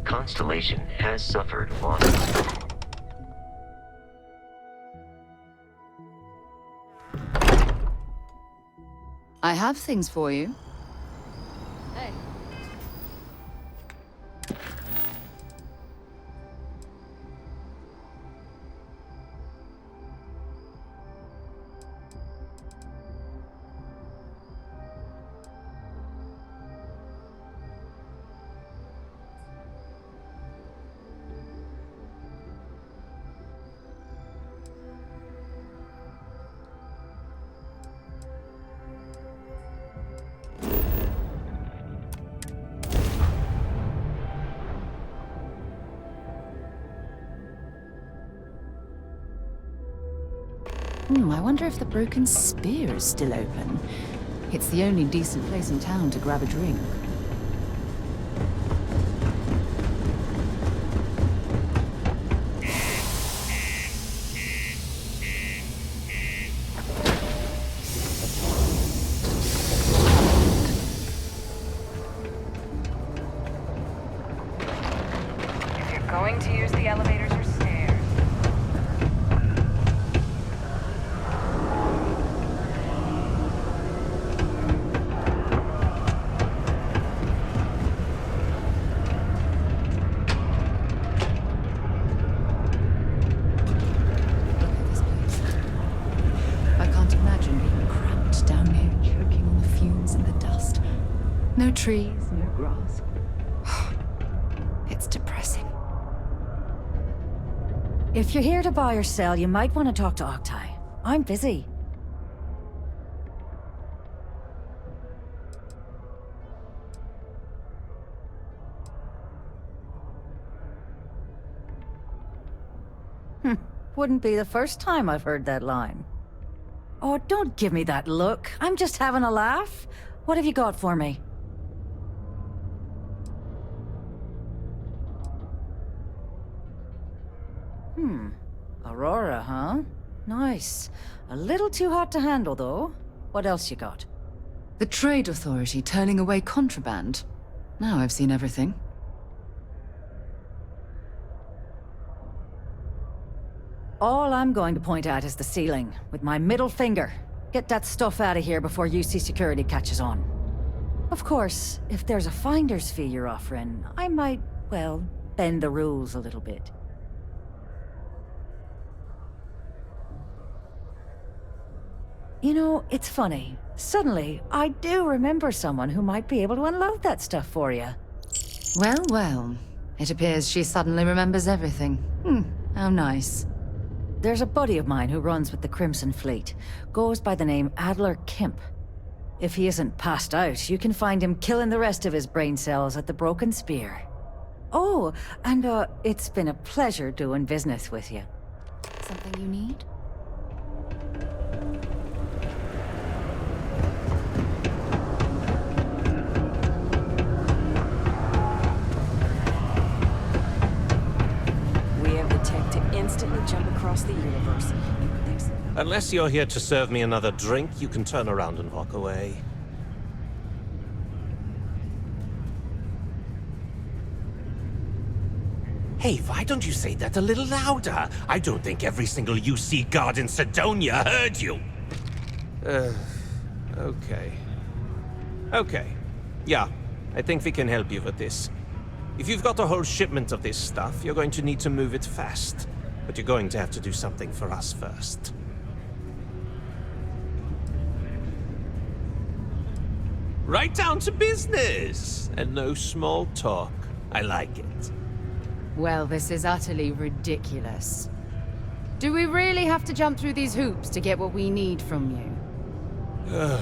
Constellation has suffered losses. I have things for you. Hey. I wonder if the Broken Spear is still open. It's the only decent place in town to grab a drink. If you're going to use the elevators or stairs. No trees, no grass. It's depressing. If you're here to buy or sell, you might want to talk to Octai. I'm busy. Wouldn't be the first time I've heard that line. Oh, don't give me that look. I'm just having a laugh. What have you got for me? Aurora, huh? Nice. A little too hot to handle, though. What else you got? The Trade Authority turning away contraband. Now I've seen everything. All I'm going to point at is the ceiling, with my middle finger. Get that stuff out of here before UC security catches on. Of course, if there's a finder's fee you're offering, I might, well, bend the rules a little bit. You know, it's funny. Suddenly, I do remember someone who might be able to unload that stuff for you. Well, well. It appears she suddenly remembers everything. How nice. There's a buddy of mine who runs with the Crimson Fleet. Goes by the name Adler Kemp. If he isn't passed out, you can find him killing the rest of his brain cells at the Broken Spear. Oh, and it's been a pleasure doing business with you. Something you need? Instantly jump across the universe. Unless you're here to serve me another drink, you can turn around and walk away. Hey, why don't you say that a little louder? I don't think every single UC guard in Sidonia heard you. Okay. Okay. Yeah, I think we can help you with this. If you've got a whole shipment of this stuff, you're going to need to move it fast. But you're going to have to do something for us first. Right down to business! And no small talk. I like it. Well, this is utterly ridiculous. Do we really have to jump through these hoops to get what we need from you?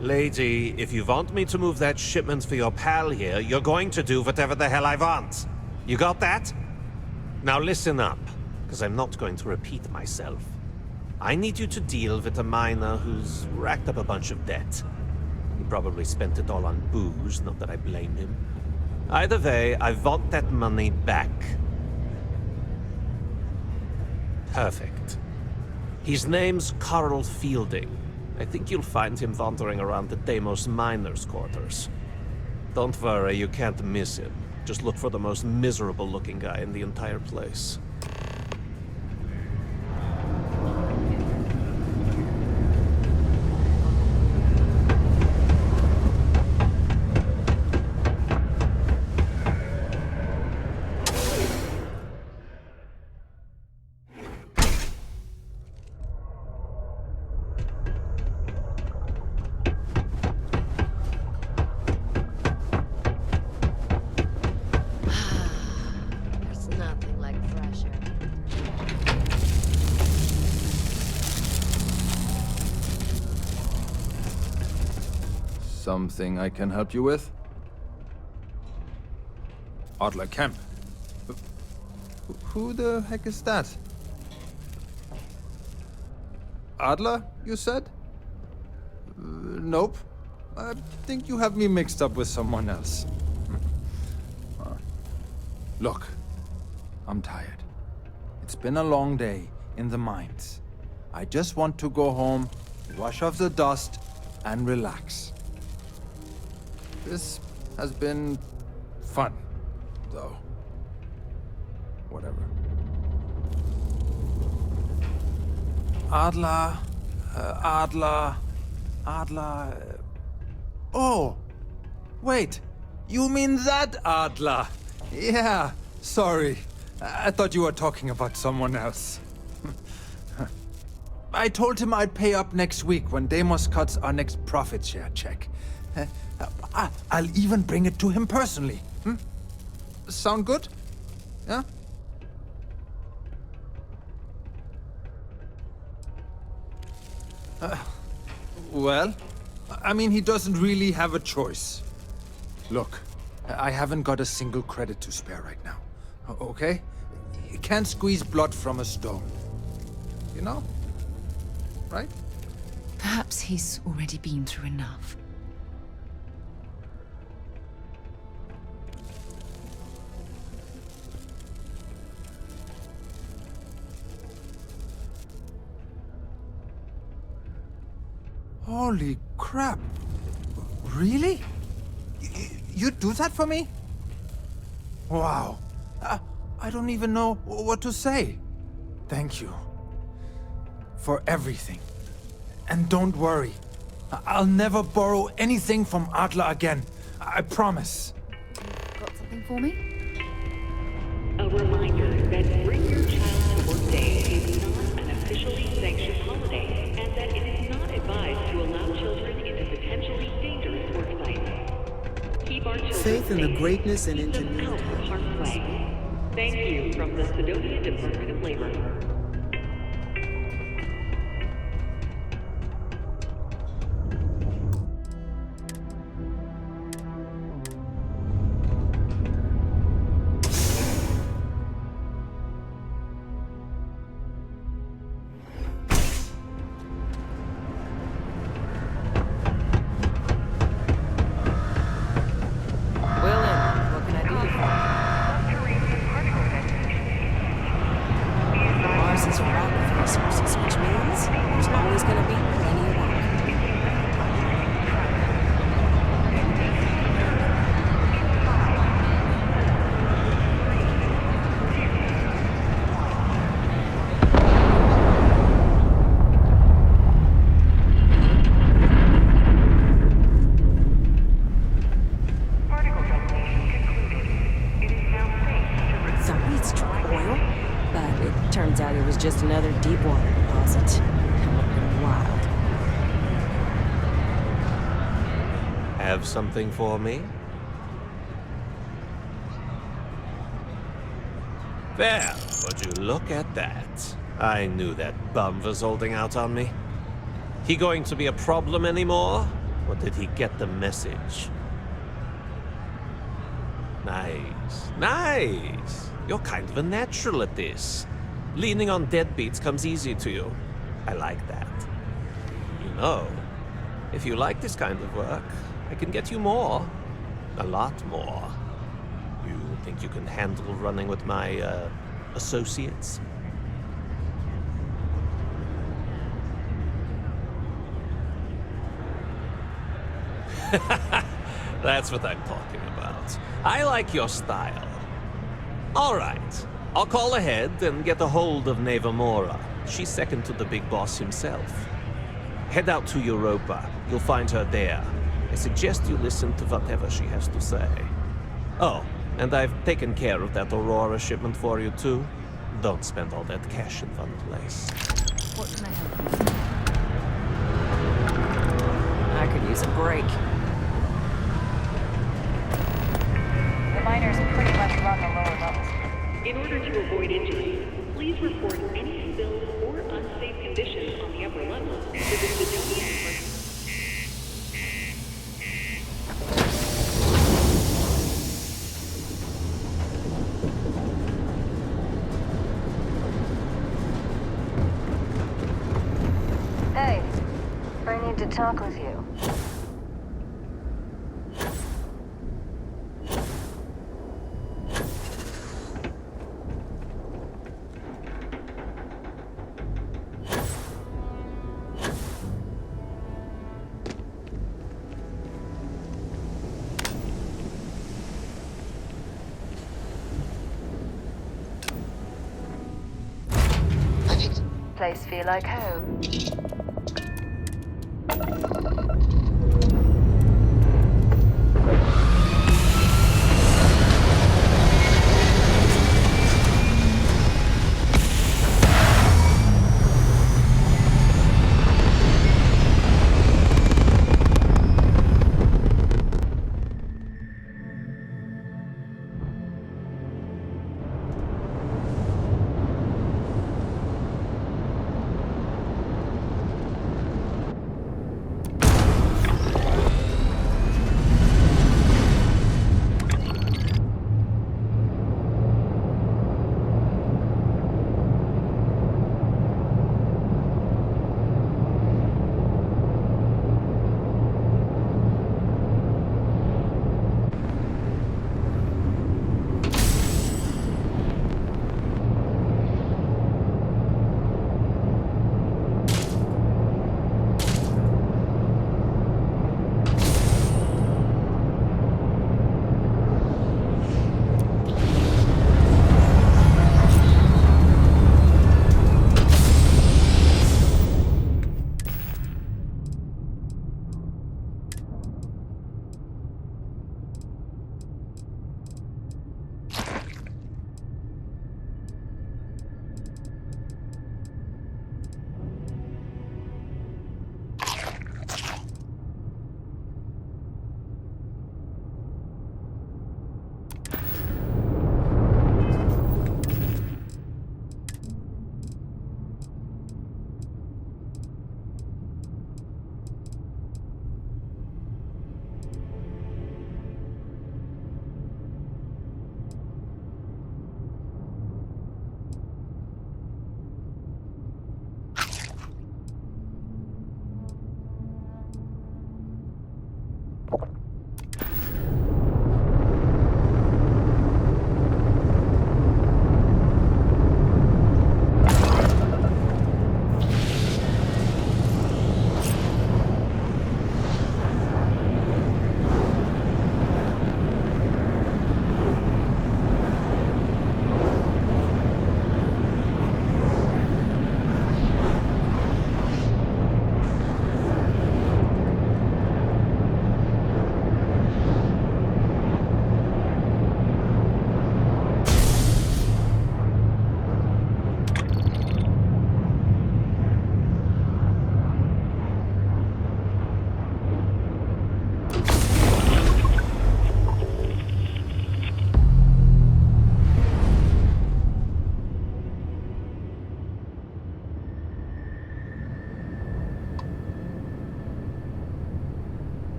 Lady, if you want me to move that shipment for your pal here, you're going to do whatever the hell I want. You got that? Now listen up, because I'm not going to repeat myself. I need you to deal with a miner who's racked up a bunch of debt. He probably spent it all on booze, not that I blame him. Either way, I want that money back. Perfect. His name's Carl Fielding. I think you'll find him wandering around the Deimos miners' quarters. Don't worry, you can't miss him. Just look for the most miserable-looking guy in the entire place. There's nothing like fresh air. Something I can help you with? Adler Kemp. Who the heck is that? Adler, you said? Nope. I think you have me mixed up with someone else. Look, I'm tired. It's been a long day in the mines. I just want to go home, wash off the dust, and relax. This has been fun, though. Whatever. Adler. Oh! Wait! You mean that Adler? Yeah, sorry. I thought you were talking about someone else. I told him I'd pay up next week when Deimos cuts our next profit share check. I'll even bring it to him personally. Sound good? Yeah? Well, I mean, he doesn't really have a choice. Look, I haven't got a single credit to spare right now. Okay? You can't squeeze blood from a stone. You know? Right? Perhaps he's already been through enough. Holy crap. Really? You'd do that for me? Wow. I don't even know what to say. Thank you. For everything. And don't worry. I'll never borrow anything from Adler again. I promise. Got something for me? A reminder that Bring Your Child to Work Day is not an officially sanctioned holiday, and that it is not advised to allow children into potentially dangerous work sites. Keep our children Faith in the safe. greatness and Keep them ingenuity out of harm's way. Thank you from the Sidonia Department of Labor. What can I do you for? Mars is fraught with resources, which means there's always going to be plenty of work. Thought we'd struck oil, but it turns out it was just another deep water deposit. Wild. Have something for me? Well, would you look at that? I knew that bum was holding out on me. He going to be a problem anymore? Or did he get the message? Nice. Nice. You're kind of a natural at this. Leaning on deadbeats comes easy to you. I like that. You know, if you like this kind of work, I can get you more. A lot more. You think you can handle running with my, associates? That's what I'm talking about. I like your style. All right. I'll call ahead and get a hold of Nevamora. She's second to the big boss himself. Head out to Europa. You'll find her there. I suggest you listen to whatever she has to say. Oh, and I've taken care of that Aurora shipment for you too. Don't spend all that cash in one place. What can I help you with? I could use a break. The miners pretty much run the lower levels. In order to avoid injury, please report any spills or unsafe conditions on the upper levels to the Sidonian Department. Hey, I need to talk with you. Place feel like home.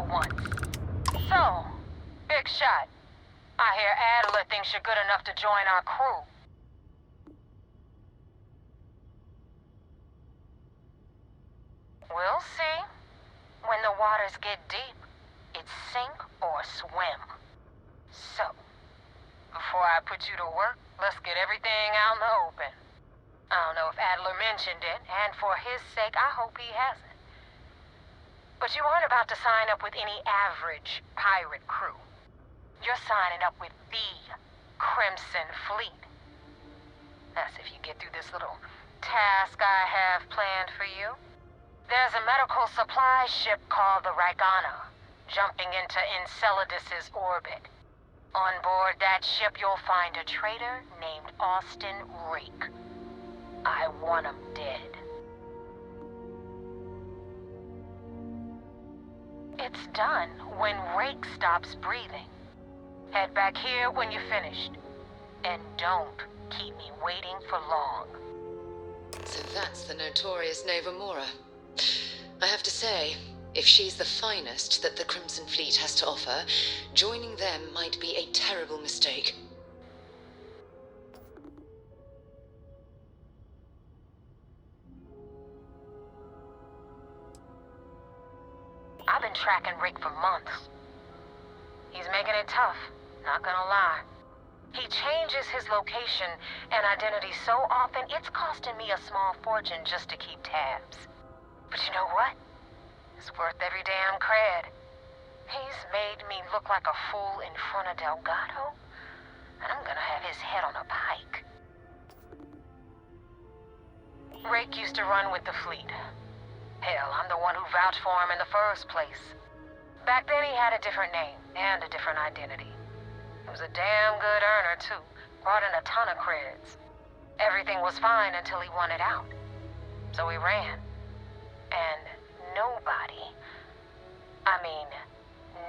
for once. So, big shot. I hear Adler thinks you're good enough to join our crew. We'll see. When the waters get deep, it's sink or swim. So, before I put you to work, let's get everything out in the open. I don't know if Adler mentioned it, and for his sake, I hope he hasn't. But you aren't about to sign up with any average pirate crew. You're signing up with the Crimson Fleet. That's if you get through this little task I have planned for you. There's a medical supply ship called the Ragana, jumping into Enceladus's orbit. On board that ship, you'll find a traitor named Austin Rake. I want him dead. It's done when Rake stops breathing. Head back here when you're finished. And don't keep me waiting for long. So that's the notorious Nova Mora. I have to say, if she's the finest that the Crimson Fleet has to offer, joining them might be a terrible mistake. I've been tracking Rick for months. He's making it tough, not gonna lie. He changes his location and identity so often, it's costing me a small fortune just to keep tabs. But you know what? It's worth every damn cred. He's made me look like a fool in front of Delgado, and I'm gonna have his head on a pike. Rake used to run with the fleet. Hell, I'm the one who vouched for him in the first place. Back then he had a different name and a different identity. He was a damn good earner, too. Brought in a ton of creds. Everything was fine until he wanted out. So he ran. And nobody,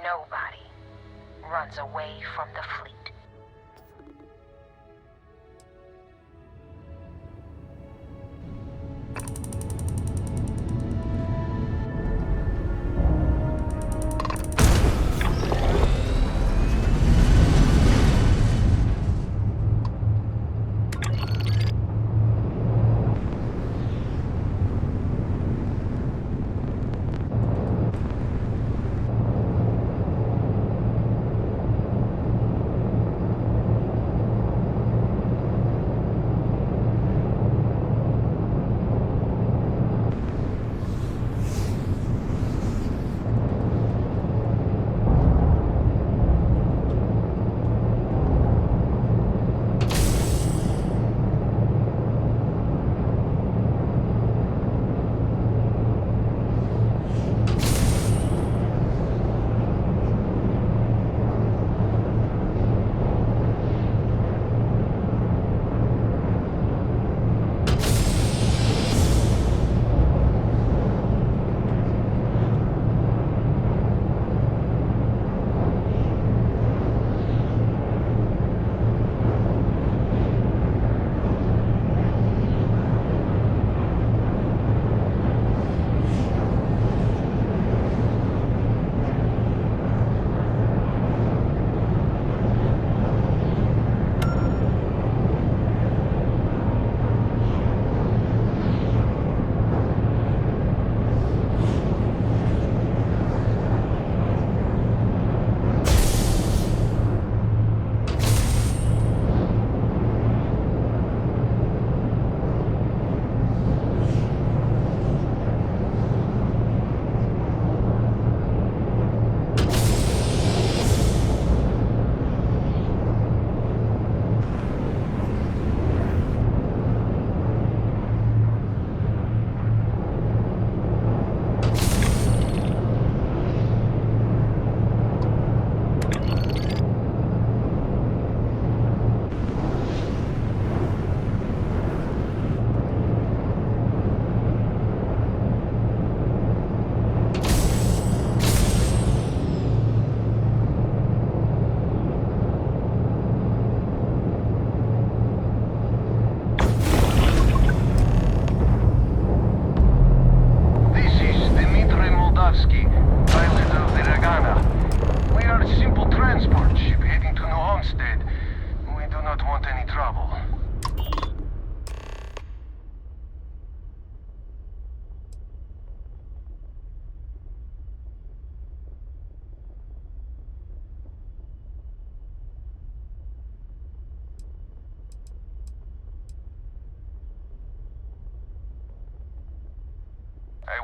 nobody runs away from the fleet.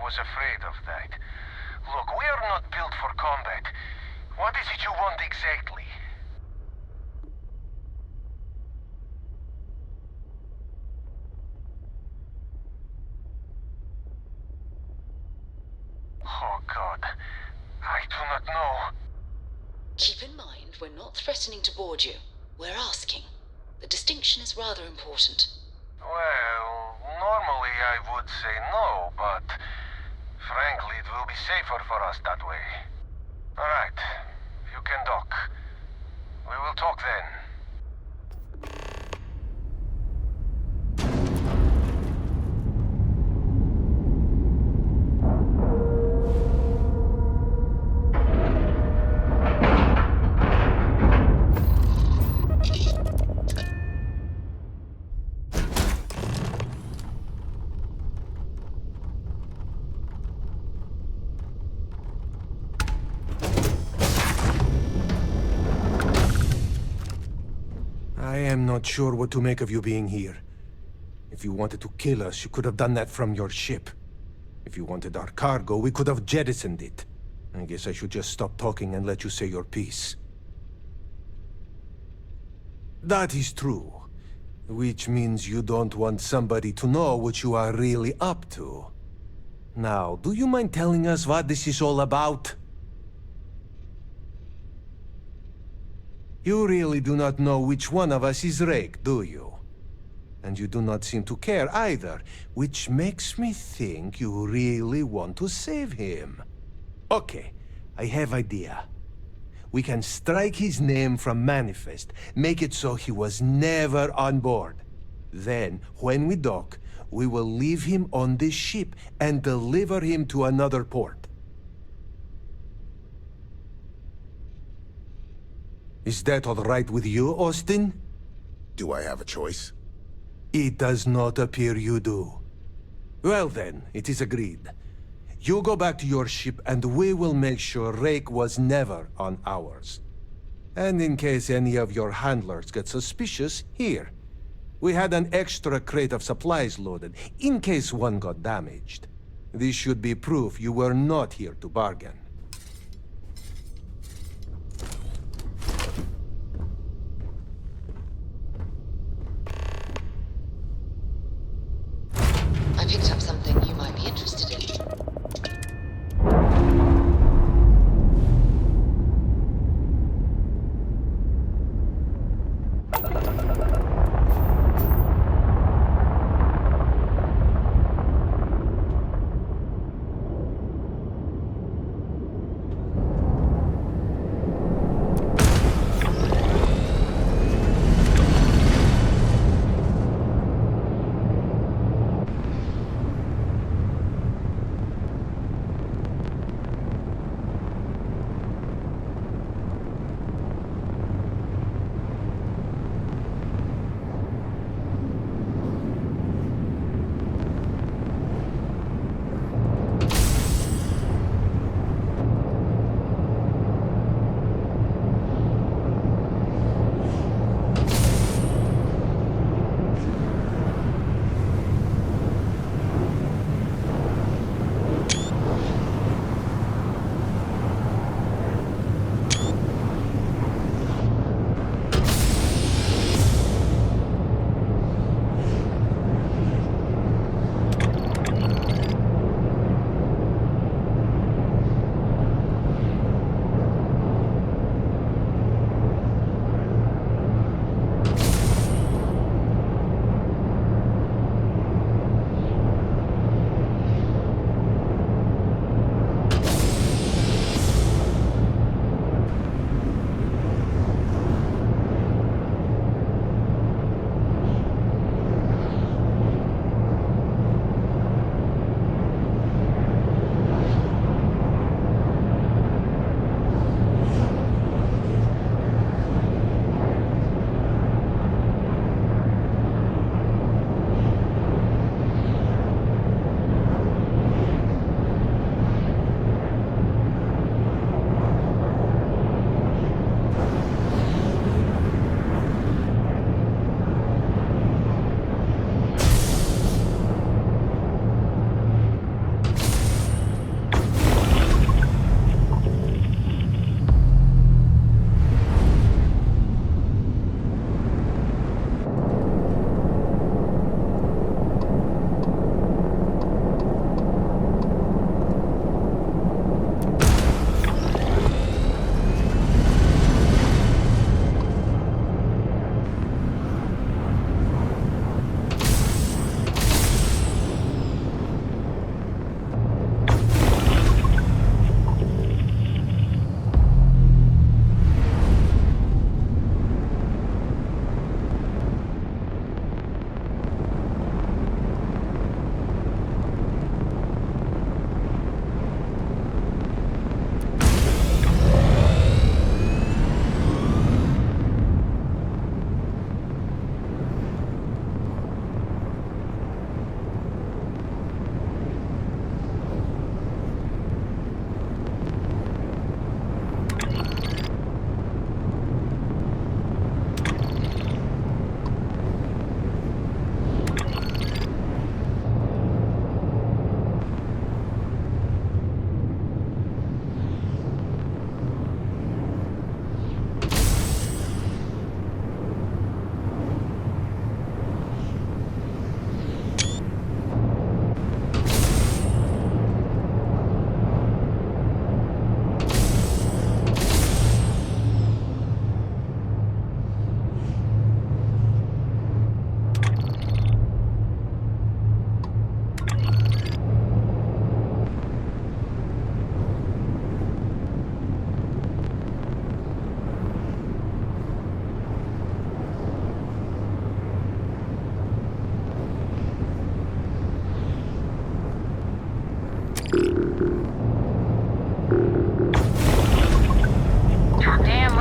was afraid of that. Look, we are not built for combat. What is it you want exactly? Oh, God. I do not know. Keep in mind, we're not threatening to board you. We're asking. The distinction is rather important. Well, normally I would say no, but frankly, it will be safer for us that way. All right, you can dock. We will talk then. I am not sure what to make of you being here. If you wanted to kill us, you could have done that from your ship. If you wanted our cargo, we could have jettisoned it. I guess I should just stop talking and let you say your piece. That is true. Which means you don't want somebody to know what you are really up to. Now, do you mind telling us what this is all about? You really do not know which one of us is Rake, do you? And you do not seem to care either, which makes me think you really want to save him. Okay, I have idea. We can strike his name from Manifest, make it so he was never on board. Then, when we dock, we will leave him on this ship and deliver him to another port. Is that all right with you, Austin? Do I have a choice? It does not appear you do. Well then, it is agreed. You go back to your ship and we will make sure Rake was never on ours. And in case any of your handlers get suspicious, here. We had an extra crate of supplies loaded, in case one got damaged. This should be proof you were not here to bargain. I picked up something you might be interested in.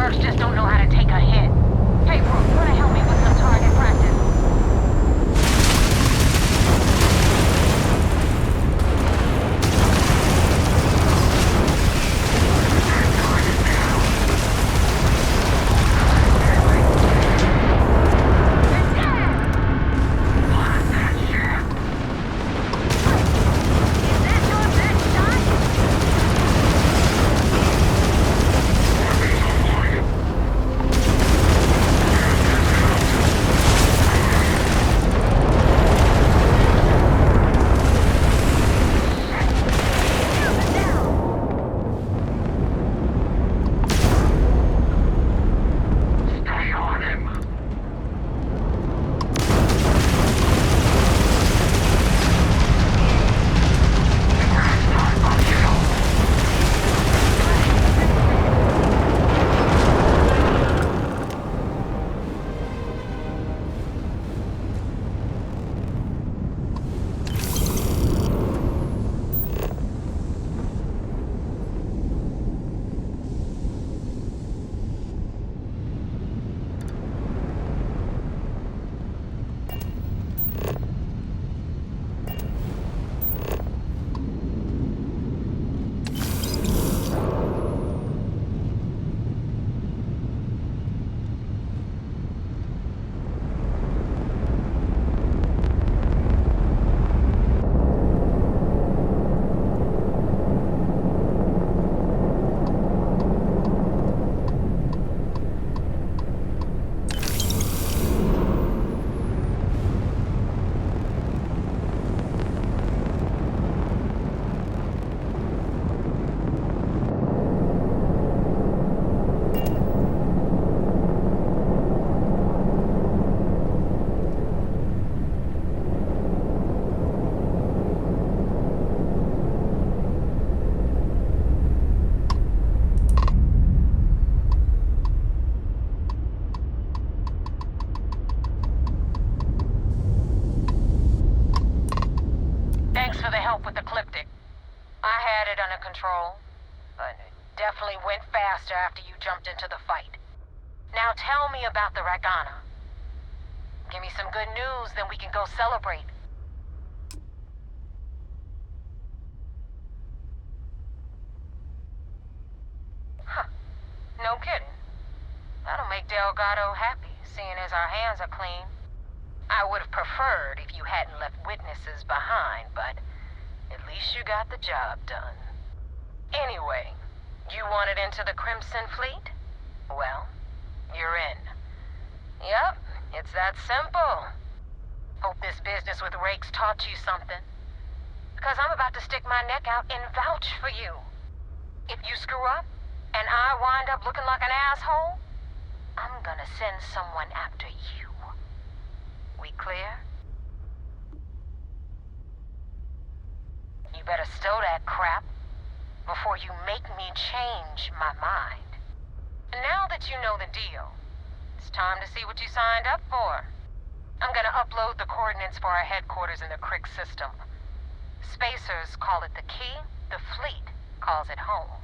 mercs just don't know how to take a hit. Hey, Brooke, wanna help me with some target practice? Thanks for the help with the Cliptic. I had it under control, but it definitely went faster after you jumped into the fight. Now tell me about the Ragana. Give me some good news, then we can go celebrate. Huh. No kidding. That'll make Delgado happy, seeing as our hands are clean. I would have preferred if you hadn't left witnesses behind, but at least you got the job done. Anyway, you wanted into the Crimson Fleet? Well, you're in. Yep, it's that simple. Hope this business with Rakes taught you something. Because I'm about to stick my neck out and vouch for you. If you screw up, and I wind up looking like an asshole, I'm gonna send someone after you. We clear? You better stow that crap before you make me change my mind. And now that you know the deal, it's time to see what you signed up for. I'm gonna upload the coordinates for our headquarters in the Crick system. Spacers call it the key, the fleet calls it home.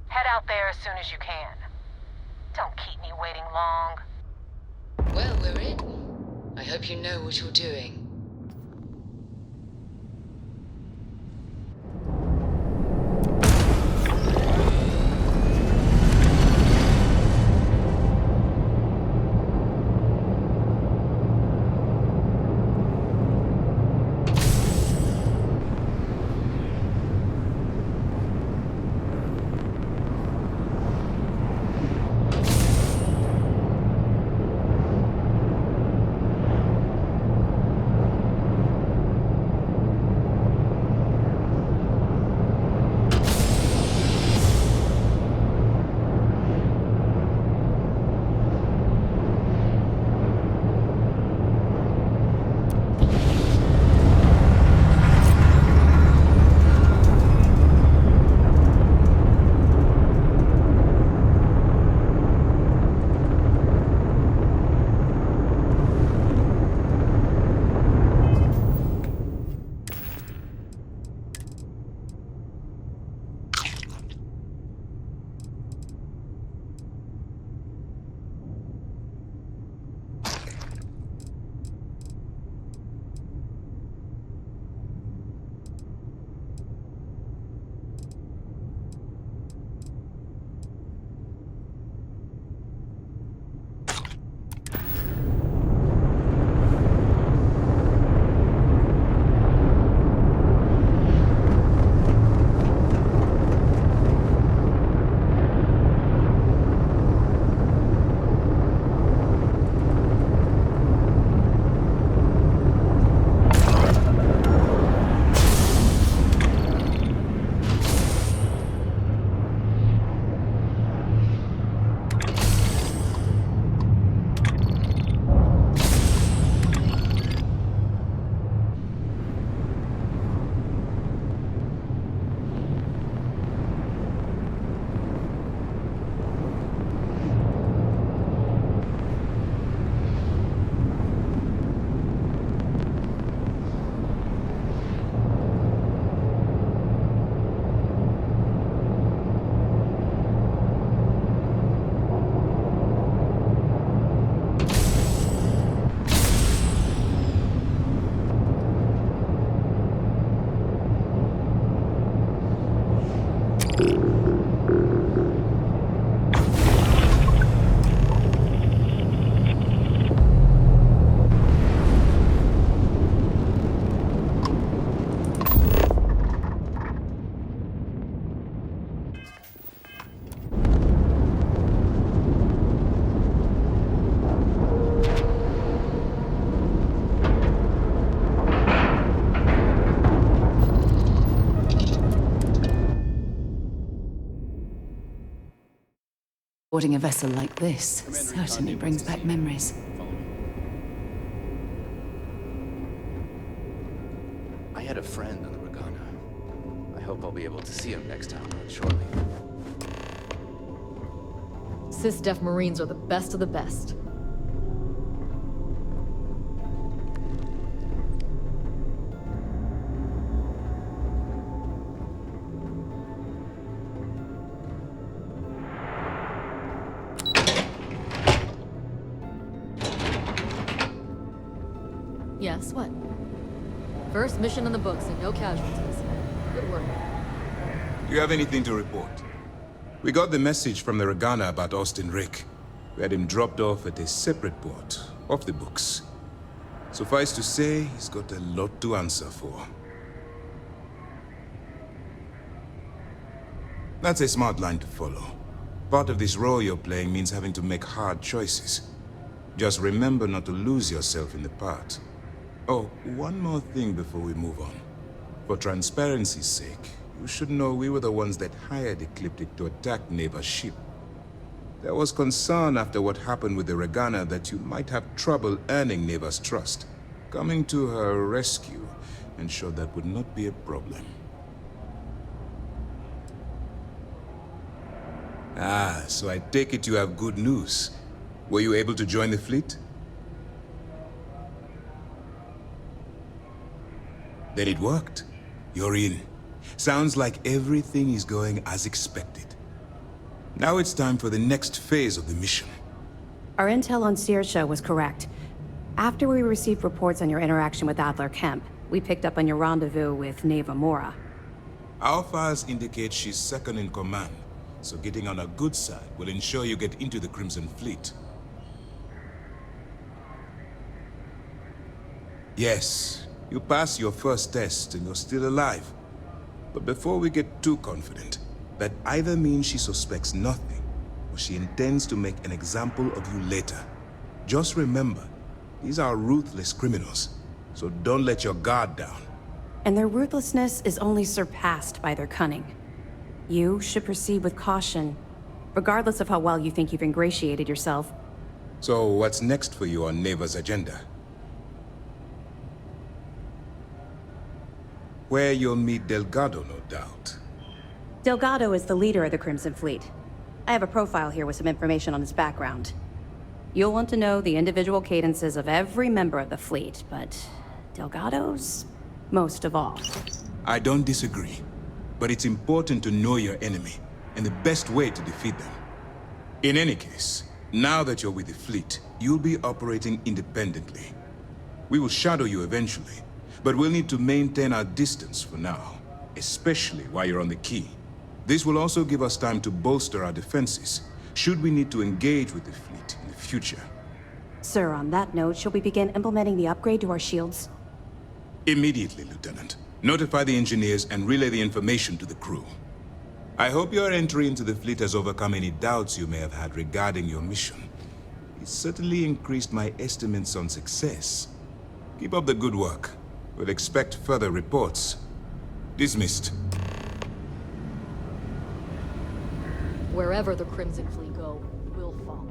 Head out there as soon as you can. Don't keep me waiting long. Well, we're in. I hope you know what you're doing. Boarding a vessel like this certainly brings back memories. I had a friend on the Regana. I hope I'll be able to see him next time shortly. Sys-Def Marines are the best of the best. Yes, what? First mission in the books and no casualties. Good work. Do you have anything to report? We got the message from the Regana about Austin Rick. We had him dropped off at a separate port, off the books. Suffice to say, he's got a lot to answer for. That's a smart line to follow. Part of this role you're playing means having to make hard choices. Just remember not to lose yourself in the part. Oh, one more thing before we move on. For transparency's sake, you should know we were the ones that hired Ecliptic to attack Neva's ship. There was concern after what happened with the Regana that you might have trouble earning Neva's trust. Coming to her rescue ensured that would not be a problem. Ah, so I take it you have good news. Were you able to join the fleet? Then it worked. You're in. Sounds like everything is going as expected. Now it's time for the next phase of the mission. Our intel on Saoirse was correct. After we received reports on your interaction with Adler Kemp, we picked up on your rendezvous with Neva Mora. Our files indicate she's second in command, so getting on her good side will ensure you get into the Crimson Fleet. Yes, you passed your first test and you're still alive. But before we get too confident, that either means she suspects nothing, or she intends to make an example of you later. Just remember, these are ruthless criminals, so don't let your guard down. And their ruthlessness is only surpassed by their cunning. You should proceed with caution, regardless of how well you think you've ingratiated yourself. So what's next for you on Neva's agenda? Where you'll meet Delgado, no doubt. Delgado is the leader of the Crimson Fleet. I have a profile here with some information on his background. You'll want to know the individual cadences of every member of the fleet, but Delgado's most of all. I don't disagree, but it's important to know your enemy and the best way to defeat them. In any case, now that you're with the fleet, you'll be operating independently. We will shadow you eventually, but we'll need to maintain our distance for now, especially while you're on the key. This will also give us time to bolster our defenses, should we need to engage with the fleet in the future. Sir, on that note, shall we begin implementing the upgrade to our shields? Immediately, Lieutenant. Notify the engineers and relay the information to the crew. I hope your entry into the fleet has overcome any doubts you may have had regarding your mission. It certainly increased my estimates on success. Keep up the good work. We'll expect further reports. Dismissed. Wherever the Crimson Fleet go, we'll follow.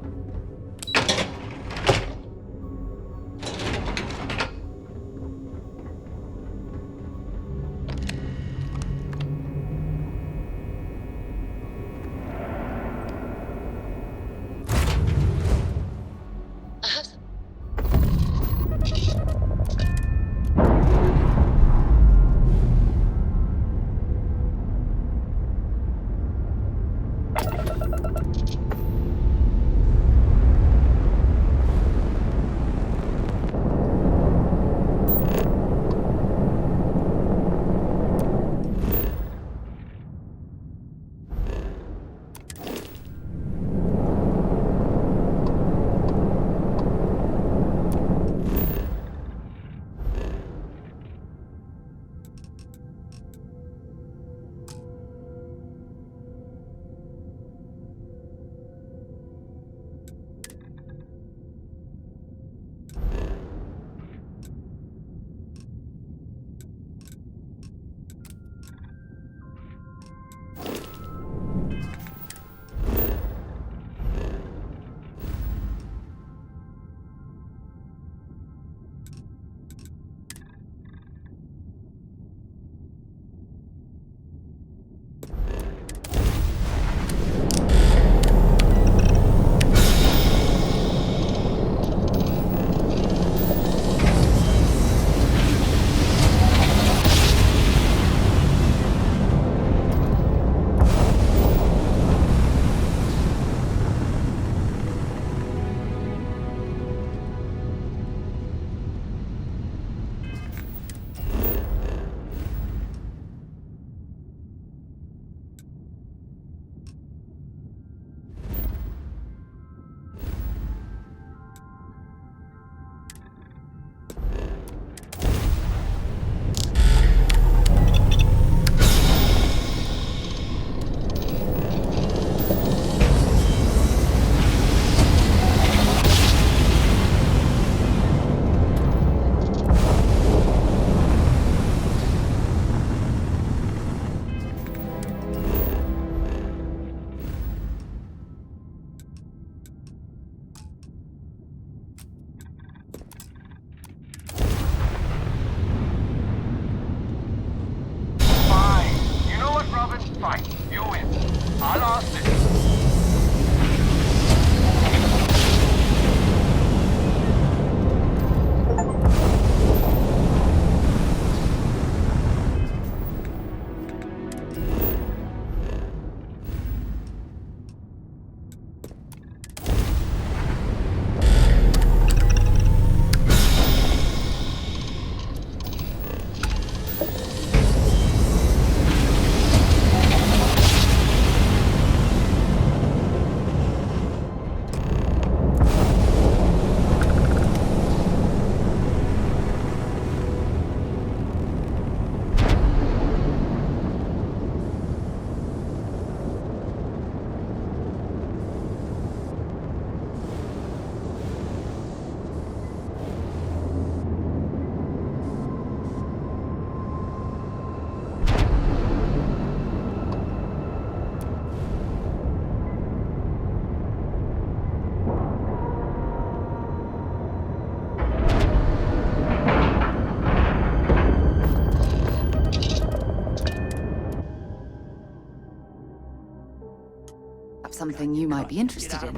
something you might be interested in.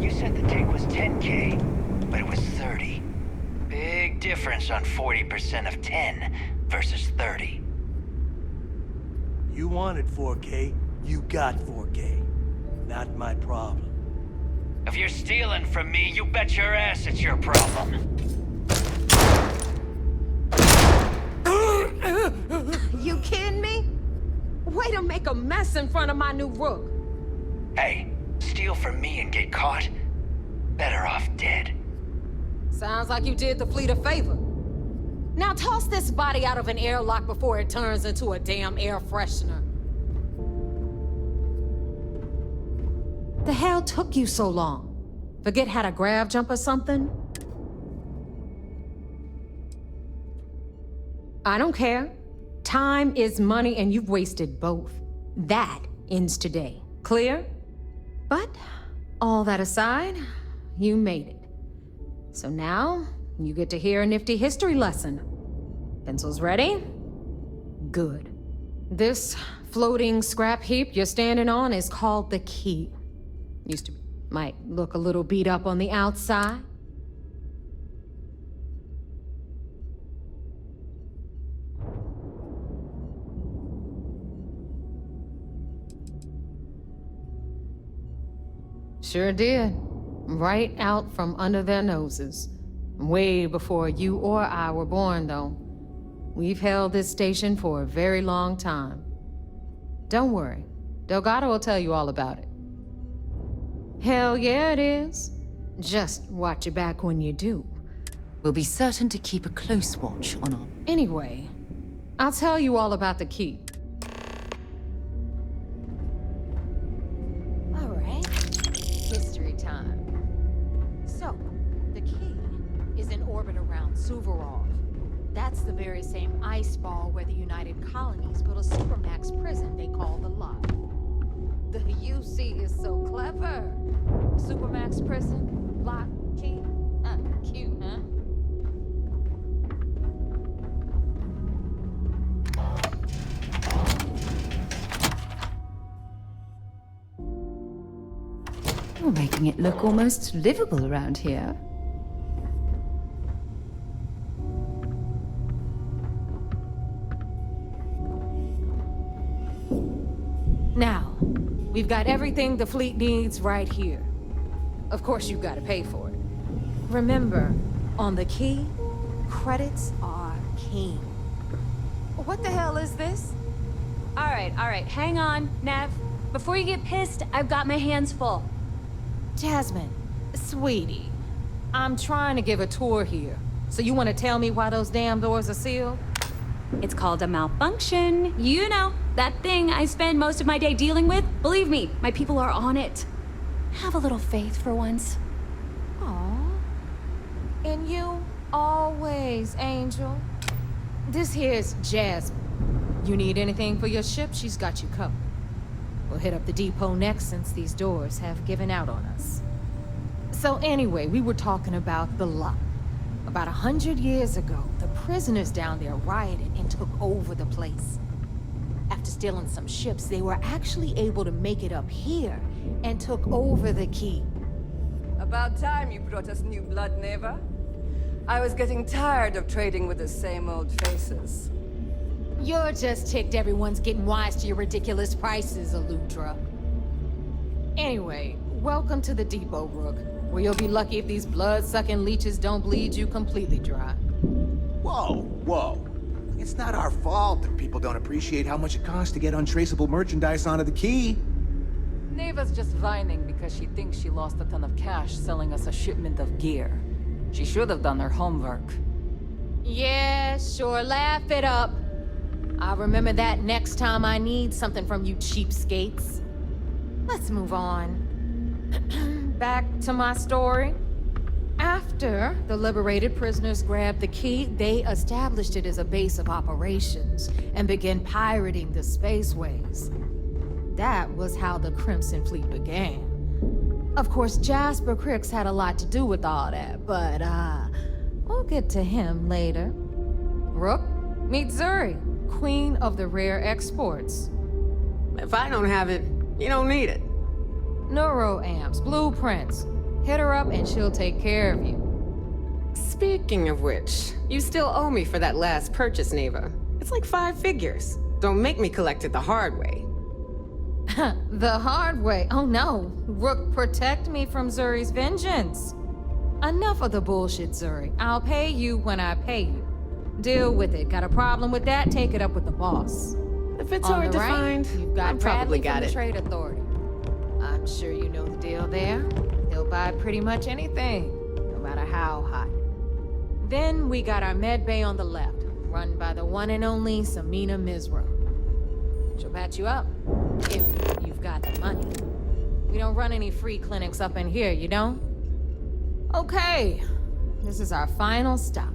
You said the take was 10K, but it was 30. Big difference on 40% of 10 versus 30. You wanted 4K, you got 4K. Not my problem. If you're stealing from me, you bet your ass it's your problem. You kidding me? Way to make a mess in front of my new rook. Hey, steal from me and get caught? Better off dead. Sounds like you did the fleet a favor. Now toss this body out of an airlock before it turns into a damn air freshener. The hell took you so long? Forget how to grav jump or something? I don't care. Time is money and you've wasted both. That ends today. Clear? But all that aside, you made it. So now, you get to hear a nifty history lesson. Pencils ready? Good. This floating scrap heap you're standing on is called the Key. Used to be. Might look a little beat up on the outside. Sure did. Right out from under their noses. Way before you or I were born, though. We've held this station for a very long time. Don't worry. Delgado will tell you all about it. Hell yeah, it is. Just watch your back when you do. We'll be certain to keep a close watch on our... Anyway, I'll tell you all about the Key. All right. History time. So, the Key is in orbit around Suvorov. That's the very same ice ball where the United Colonies built a supermax prison they call the Lot. The UC is so clever. Supermax prison, lock, key. Cute, huh? You're making it look almost livable around here. Now, we've got everything the fleet needs right here. Of course, you've got to pay for it. Remember, on the Key, credits are king. What the hell is this? All right, hang on, Nev. Before you get pissed, I've got my hands full. Jasmine, sweetie, I'm trying to give a tour here. So you want to tell me why those damn doors are sealed? It's called a malfunction. You know, that thing I spend most of my day dealing with. Believe me, my people are on it. Have a little faith for once. Aw. And you, always, Angel. This here's Jasmine. You need anything for your ship, she's got you covered. We'll hit up the depot next since these doors have given out on us. So anyway, we were talking about the Lot. About 100 years ago, the prisoners down there rioted and took over the place. After stealing some ships, they were actually able to make it up here and took over the Key. About time you brought us new blood, Neva. I was getting tired of trading with the same old faces. You're just ticked everyone's getting wise to your ridiculous prices, Aludra. Anyway, welcome to the depot, Rook, where you'll be lucky if these blood-sucking leeches don't bleed you completely dry. Whoa. It's not our fault that people don't appreciate how much it costs to get untraceable merchandise onto the Key. Neva's just whining because she thinks she lost a ton of cash selling us a shipment of gear. She should have done her homework. Yeah, sure, laugh it up. I'll remember that next time I need something from you cheapskates. Let's move on. Back to my story. After the liberated prisoners grabbed the Key, they established it as a base of operations and began pirating the spaceways. That was how the Crimson Fleet began. Of course, Jasper Cricks had a lot to do with all that, but we'll get to him later. Rook, meet Zuri, Queen of the Rare Exports. If I don't have it, you don't need it. Neuroamps, blueprints. Hit her up and she'll take care of you. Speaking of which, you still owe me for that last purchase, Neva. It's like 5 figures. Don't make me collect it the hard way. The hard way? Oh no. Rook, protect me from Zuri's vengeance. Enough of the bullshit, Zuri. I'll pay you when I pay you. Deal with it. Got a problem with that? Take it up with the boss. If it's On hard the to right, find, you've got I probably Bradley got from the it. Trade Authority. I'm sure you know the deal there. He'll buy pretty much anything, no matter how hot. Then we got our med bay on the left, run by the one and only Samina Mizra. She'll patch you up, if you've got the money. We don't run any free clinics up in here, you don't? Okay, this is our final stop.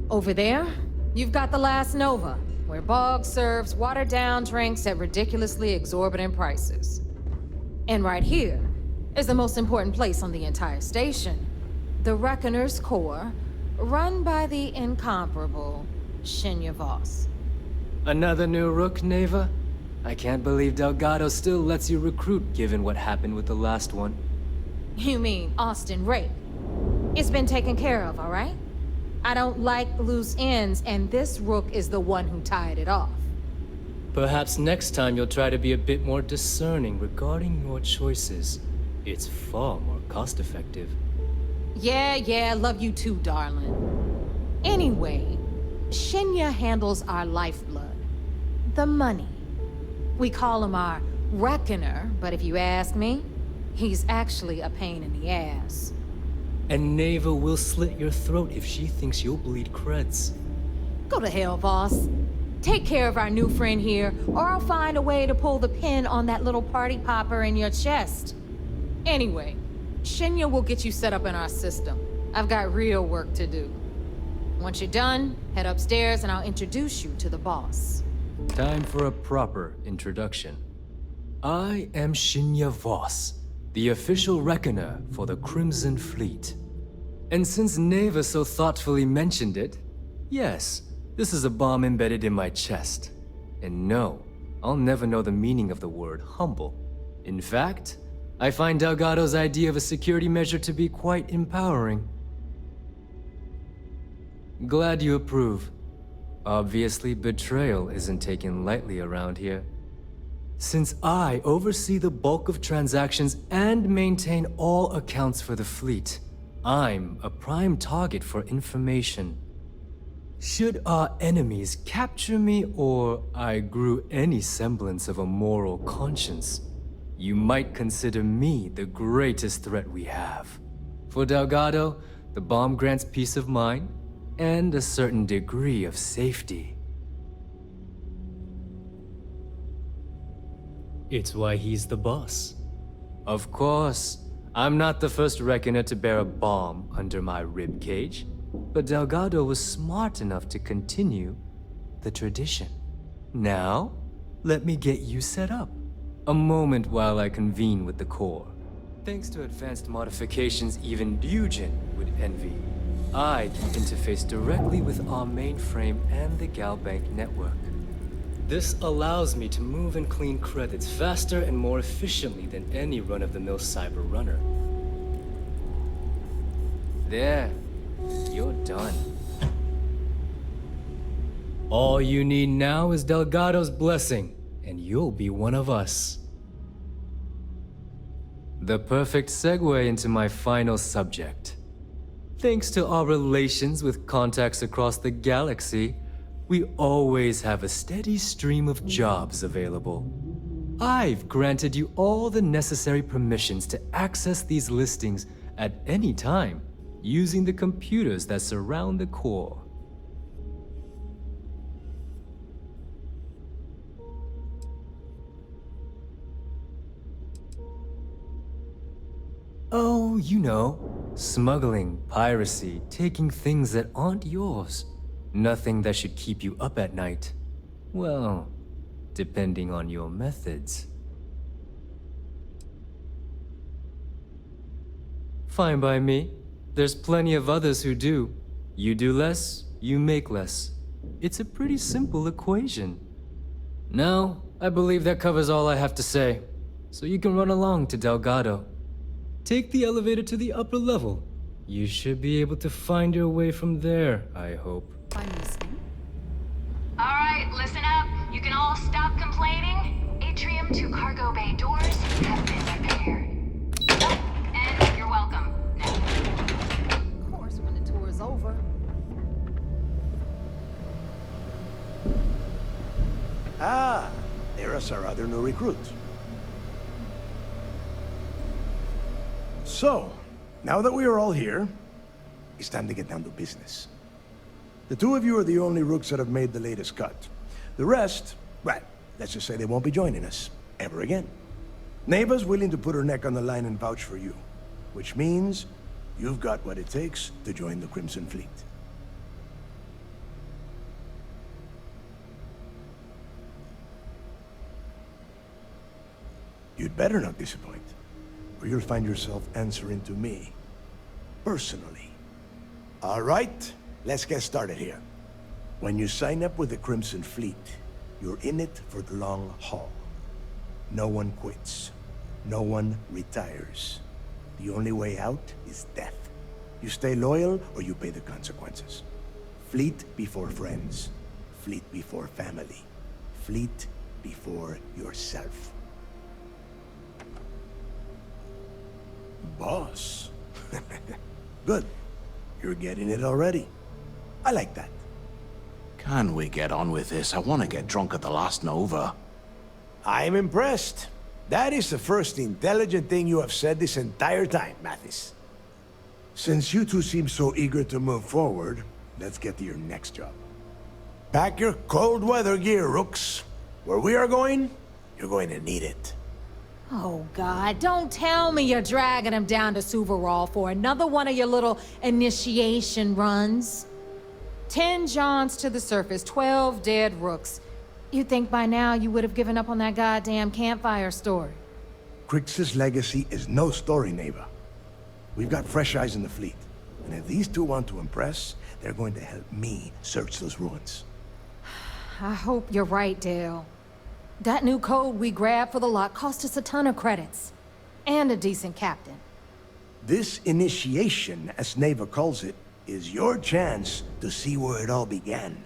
Over there, you've got the Last Nova, where Bog serves watered-down drinks at ridiculously exorbitant prices. And right here is the most important place on the entire station, the Reckoner's Core, run by the incomparable Shinya Voss. Another new rook, Neva? I can't believe Delgado still lets you recruit given what happened with the last one. You mean Austin Rake? It's been taken care of, all right? I don't like loose ends, and this rook is the one who tied it off. Perhaps next time you'll try to be a bit more discerning regarding your choices. It's far more cost-effective. Yeah, love you too, darling. Anyway, Shinya handles our lifeblood. The money. We call him our Reckoner, but if you ask me, he's actually a pain in the ass. And Neva will slit your throat if she thinks you'll bleed creds. Go to hell, boss. Take care of our new friend here, or I'll find a way to pull the pin on that little party popper in your chest. Anyway, Shinya will get you set up in our system. I've got real work to do. Once you're done, head upstairs and I'll introduce you to the boss. Time for a proper introduction. I am Shinya Voss, the official reckoner for the Crimson Fleet. And since Neva so thoughtfully mentioned it, yes, this is a bomb embedded in my chest. And no, I'll never know the meaning of the word humble. In fact, I find Delgado's idea of a security measure to be quite empowering. Glad you approve. Obviously, betrayal isn't taken lightly around here. Since I oversee the bulk of transactions and maintain all accounts for the fleet, I'm a prime target for information. Should our enemies capture me or I grew any semblance of a moral conscience, you might consider me the greatest threat we have. For Delgado, the bomb grants peace of mind and a certain degree of safety. It's why he's the boss. Of course, I'm not the first reckoner to bear a bomb under my ribcage, but Delgado was smart enough to continue the tradition. Now, let me get you set up. A moment while I convene with the core. Thanks to advanced modifications even Dujin would envy, I can interface directly with our mainframe and the Galbank network. This allows me to move and clean credits faster and more efficiently than any run-of-the-mill cyber runner. There, you're done. All you need now is Delgado's blessing, and you'll be one of us. The perfect segue into my final subject. Thanks to our relations with contacts across the galaxy, we always have a steady stream of jobs available. I've granted you all the necessary permissions to access these listings at any time, using the computers that surround the core. Oh, you know, smuggling, piracy, taking things that aren't yours. Nothing that should keep you up at night. Well, depending on your methods. Fine by me. There's plenty of others who do. You do less, you make less. It's a pretty simple equation. Now, I believe that covers all I have to say. so you can run along to Delgado. Take the elevator to the upper level. You should be able to find your way from there, I hope. I'm listening. All right, listen up. You can all stop complaining. Atrium to cargo bay doors have been repaired. Oh, and you're welcome. Now. Of course, when the tour is over. Ah, there's our other new recruit. So, now that we are all here, it's time to get down to business. The two of you are the only rooks that have made the latest cut. The rest, well, let's just say they won't be joining us ever again. Neva's willing to put her neck on the line and vouch for you, which means you've got what it takes to join the Crimson Fleet. You'd better not disappoint, or you'll find yourself answering to me, personally. All right, let's get started here. When you sign up with the Crimson Fleet, you're in it for the long haul. No one quits. No one retires. The only way out is death. You stay loyal, or you pay the consequences. Fleet before friends. Fleet before family. Fleet before yourself. Boss. Good. You're getting it already. I like that. Can we get on with this? I want to get drunk at the last Nova. I'm impressed. That is the first intelligent thing you have said this entire time, Mathis. Since you two seem so eager to move forward, let's get to your next job. Pack your cold weather gear, Rooks. Where we are going, you're going to need it. Oh, God, don't tell me you're dragging him down to Suvarol for another one of your little initiation runs. 10 Johns to the surface, 12 dead rooks. You'd think by now you would have given up on that goddamn campfire story. Crix's legacy is no story, Neva. We've got fresh eyes in the fleet. And if these two want to impress, they're going to help me search those ruins. I hope you're right, Dale. That new code we grabbed for the lot cost us a ton of credits. And a decent captain. This initiation, as Neva calls it, is your chance to see where it all began.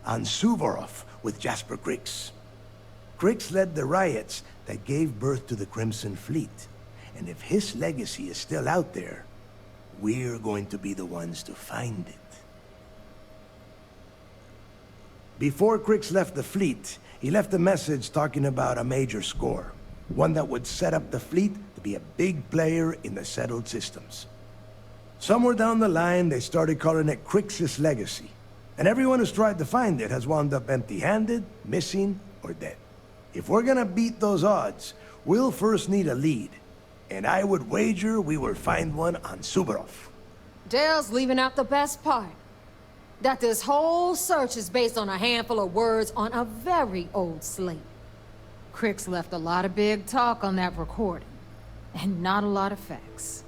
On Suvorov with Jasper Crix. Crix led the riots that gave birth to the Crimson Fleet. And if his legacy is still out there, we're going to be the ones to find it. Before Crix left the fleet, he left a message talking about a major score. One that would set up the fleet to be a big player in the settled systems. Somewhere down the line, they started calling it Crix's legacy. And everyone who's tried to find it has wound up empty-handed, missing, or dead. If we're gonna beat those odds, we'll first need a lead. And I would wager we will find one on Suvorov. Dale's leaving out the best part. That this whole search is based on a handful of words on a very old slate. Crix left a lot of big talk on that recording, and not a lot of facts.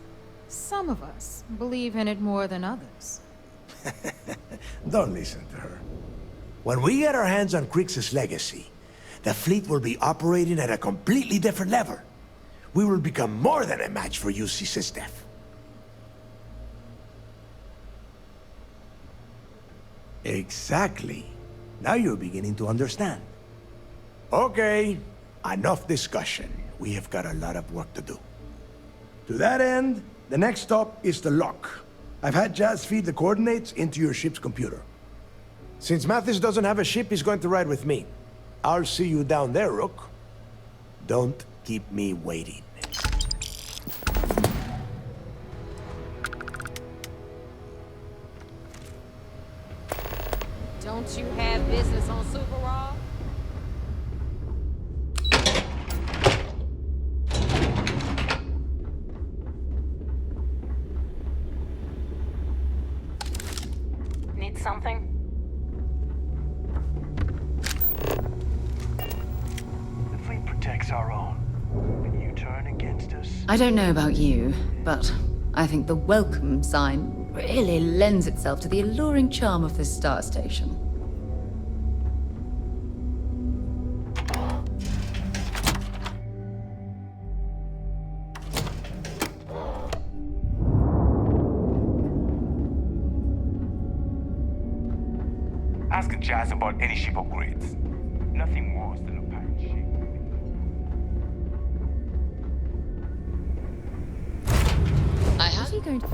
Some of us believe in it more than others. Don't listen to her. When we get our hands on Crix's legacy, the fleet will be operating at a completely different level. We will become more than a match for UC Systef. Exactly. Now you're beginning to understand. Okay, enough discussion. We have got a lot of work to do. To that end, the next stop is the lock. I've had Jazz feed the coordinates into your ship's computer. Since Mathis doesn't have a ship, he's going to ride with me. I'll see you down there, Rook. Don't keep me waiting. Don't you have business on Suvarov? Need something? The fleet protects our own. When you turn against us... I don't know about you, but I think the welcome sign really lends itself to the alluring charm of this star station. Ask Jazz about any ship upgrades. Nothing worse than a pirate ship. I have you going to...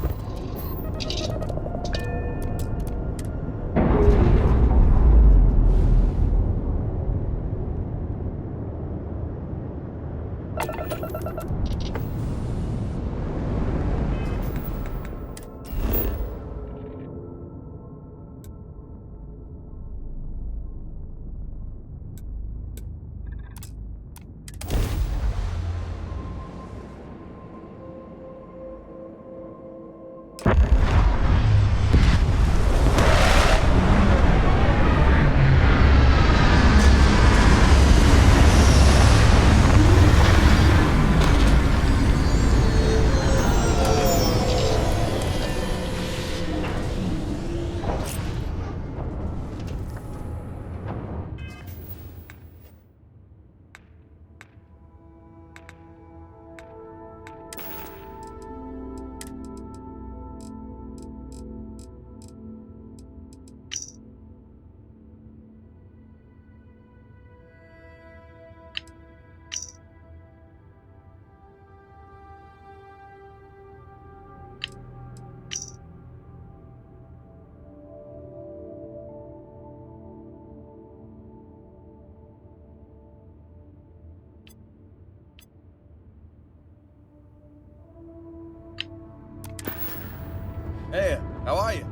Hey, how are you?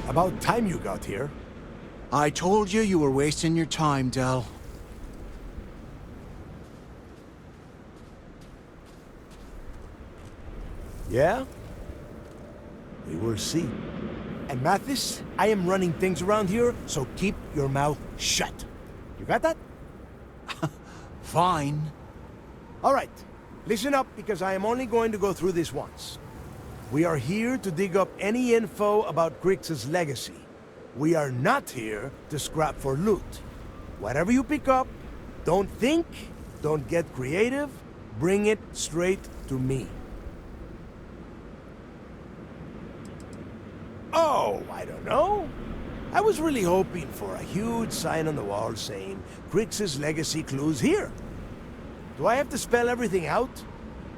About time you got here. I told you you were wasting your time, Del. Yeah? We will see. And Mathis, I am running things around here, so keep your mouth shut. You got that? Fine. All right. Listen up, because I am only going to go through this once. We are here to dig up any info about Grix's legacy. We are not here to scrap for loot. Whatever you pick up, don't think, don't get creative, bring it straight to me. Oh, I don't know. I was really hoping for a huge sign on the wall saying, Grix's legacy clues here. Do I have to spell everything out?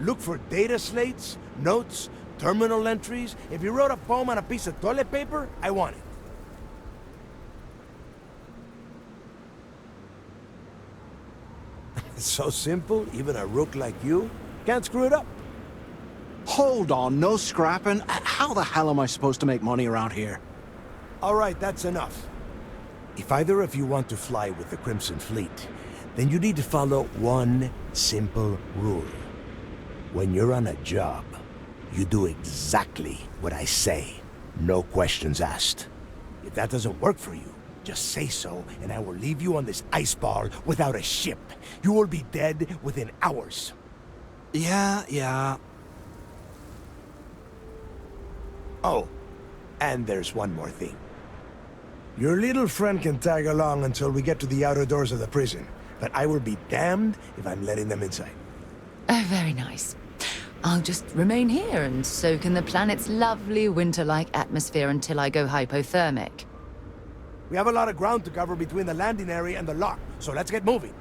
Look for data slates, notes, terminal entries? If you wrote a poem on a piece of toilet paper, I want it. It's so simple, even a rook like you can't screw it up. Hold on, no scrapping. How the hell am I supposed to make money around here? All right, that's enough. If either of you want to fly with the Crimson Fleet, then you need to follow one simple rule. When you're on a job, you do exactly what I say. No questions asked. If that doesn't work for you, just say so, and I will leave you on this ice ball without a ship. You will be dead within hours. Yeah. Oh, and there's one more thing. Your little friend can tag along until we get to the outer doors of the prison, but I will be damned if I'm letting them inside. Oh, very nice. I'll just remain here and soak in the planet's lovely winter-like atmosphere until I go hypothermic. We have a lot of ground to cover between the landing area and the lock, so let's get moving.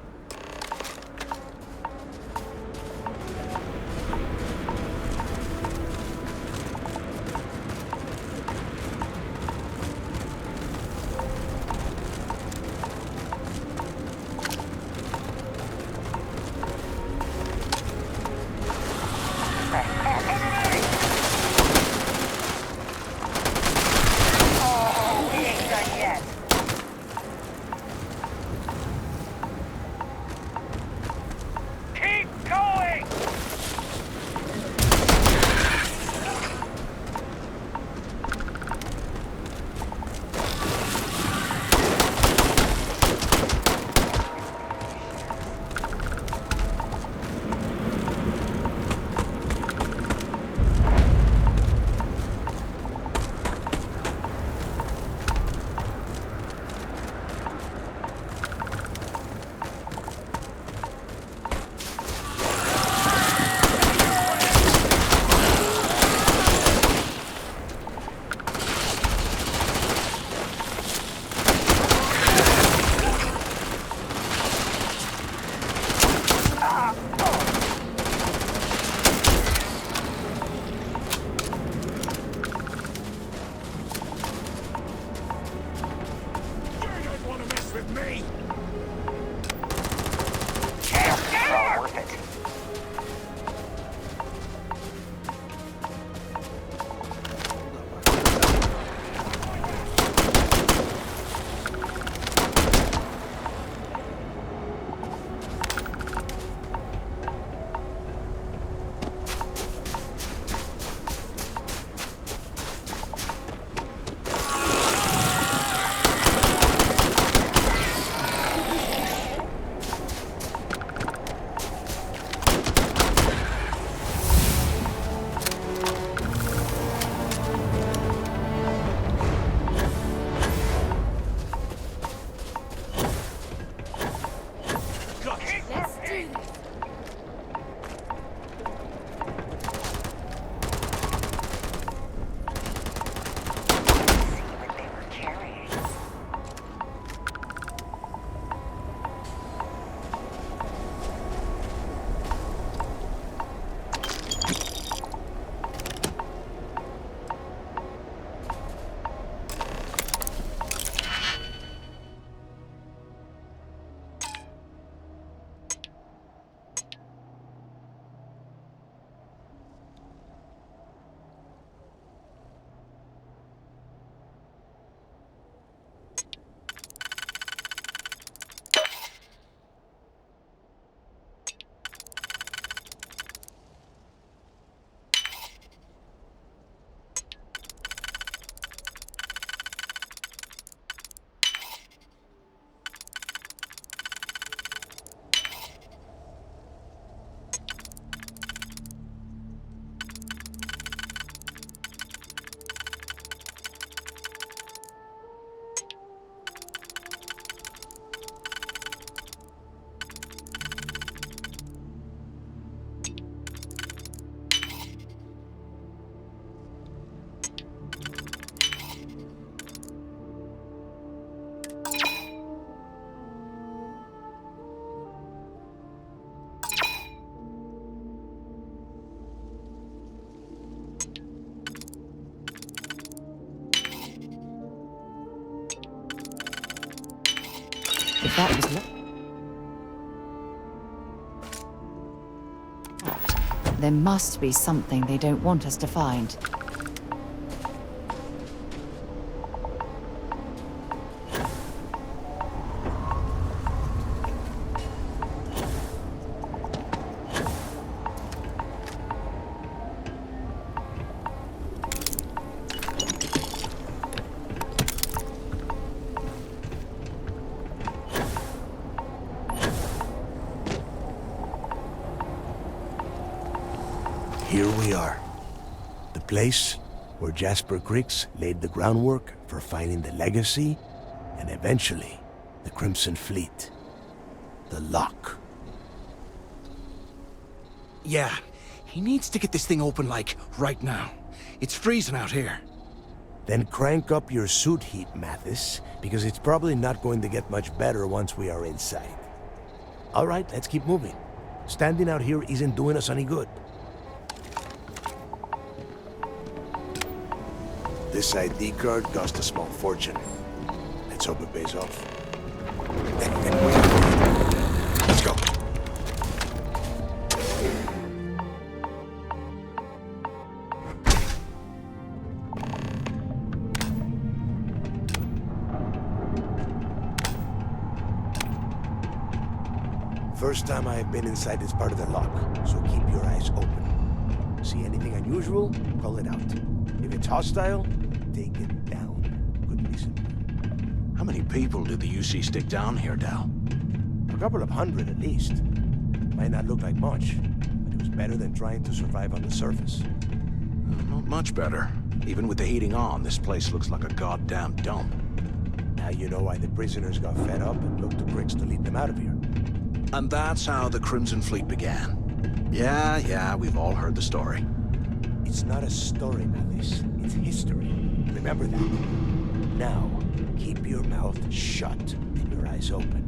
If that was there must be something they don't want us to find. Here we are. The place where Jasper Griggs laid the groundwork for finding the legacy and eventually the Crimson Fleet. The lock. Yeah, he needs to get this thing open, like, right now. It's freezing out here. Then crank up your suit heat, Mathis, because it's probably not going to get much better once we are inside. All right, let's keep moving. Standing out here isn't doing us any good. This ID card cost a small fortune. Let's hope it pays off. Let's go. First time I have been inside this part of the lock, so keep your eyes open. See anything unusual? Call it out. If it's hostile, take it down. Couldn't be simpler. How many people did the UC stick down here, Dal? A couple of hundred at least. Might not look like much, but it was better than trying to survive on the surface. Not much better. Even with the heating on, this place looks like a goddamn dump. Now you know why the prisoners got fed up and looked to Griggs to lead them out of here. And that's how the Crimson Fleet began. Yeah, we've all heard the story. It's not a story, Mathis. It's history. Remember that. Now, keep your mouth shut and your eyes open.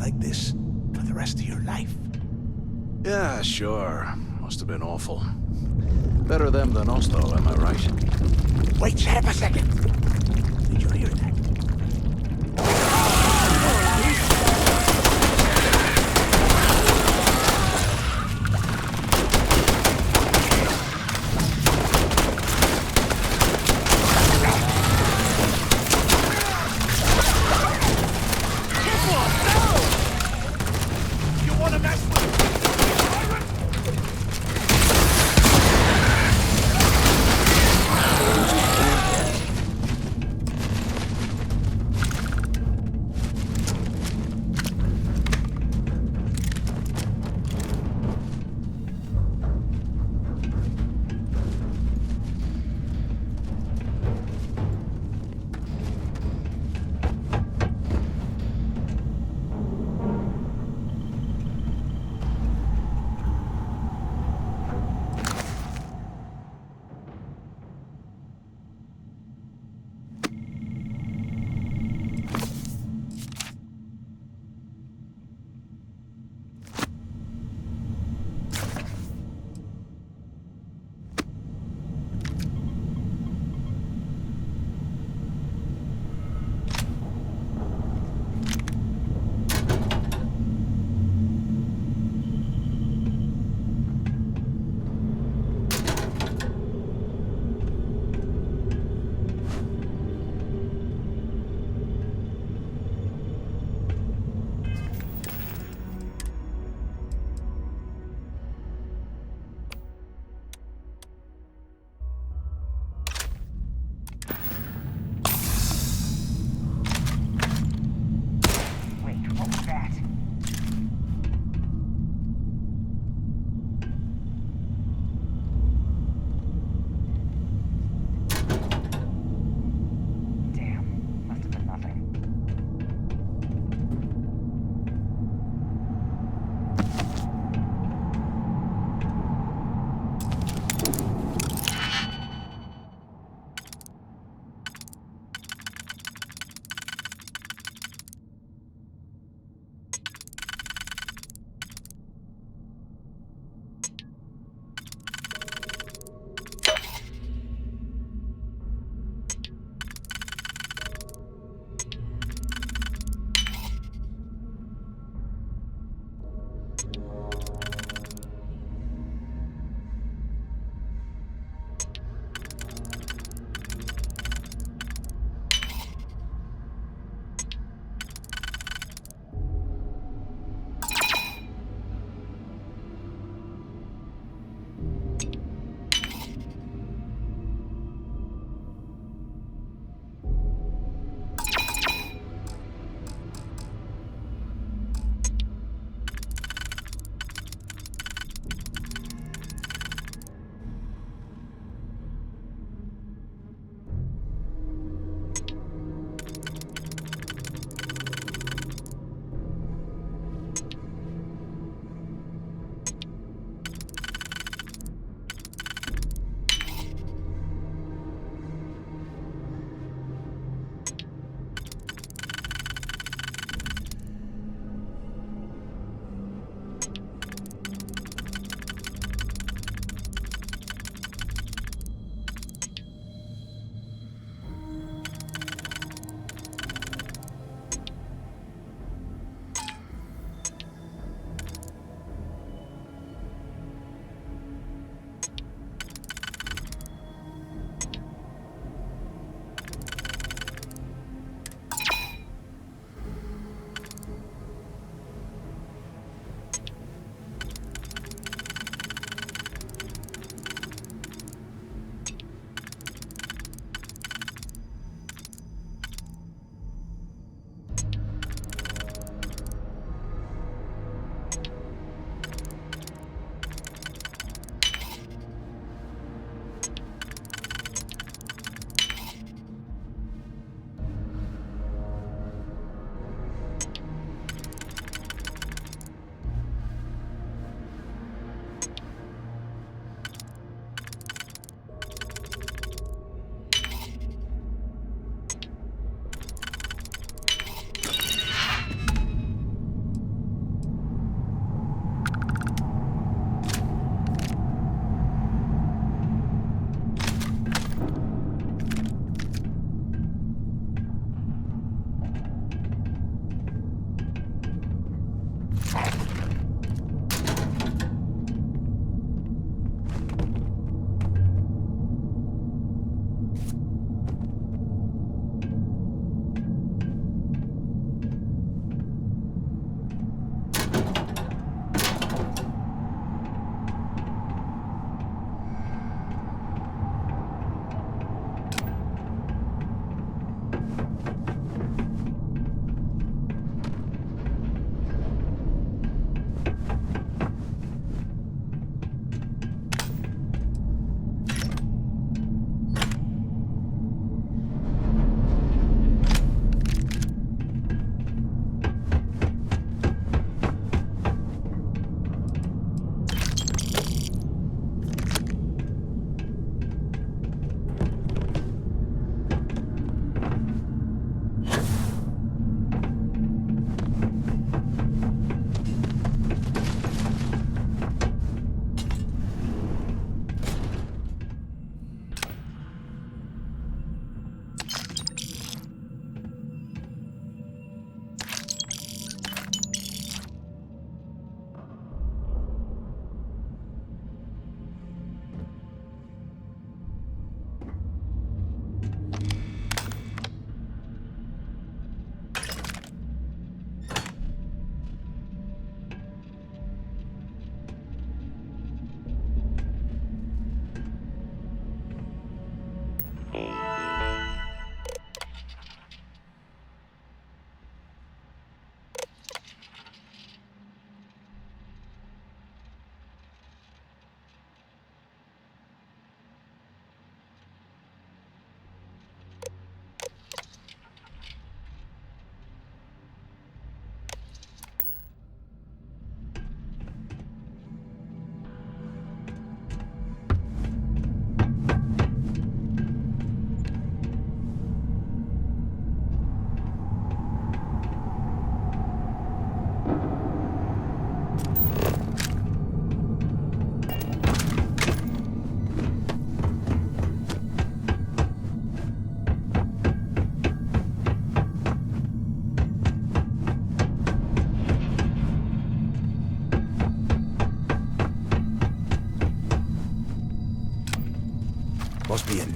Like this for the rest of your life? Yeah, sure. Must have been awful. Better them than us, though, am I right? Wait, shut up a second. Did you hear that?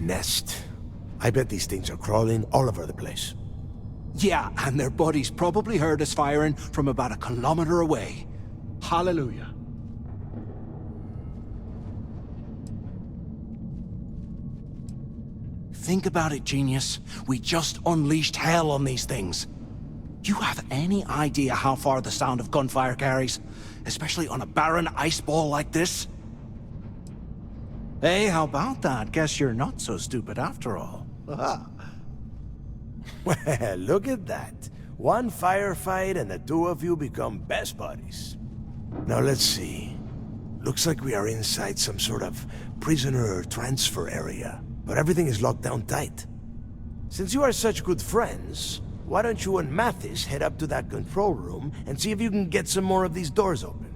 nest. I bet these things are crawling all over the place. Yeah, and their buddies probably heard us firing from about 1 kilometer away. Hallelujah. Think about it, genius. We just unleashed hell on these things. You have any idea how far the sound of gunfire carries? Especially on a barren ice ball like this? Hey, how about that? Guess you're not so stupid after all. Well, look at that. One firefight and the two of you become best buddies. Now let's see. Looks like we are inside some sort of prisoner transfer area, but everything is locked down tight. Since you are such good friends, why don't you and Mathis head up to that control room and see if you can get some more of these doors open?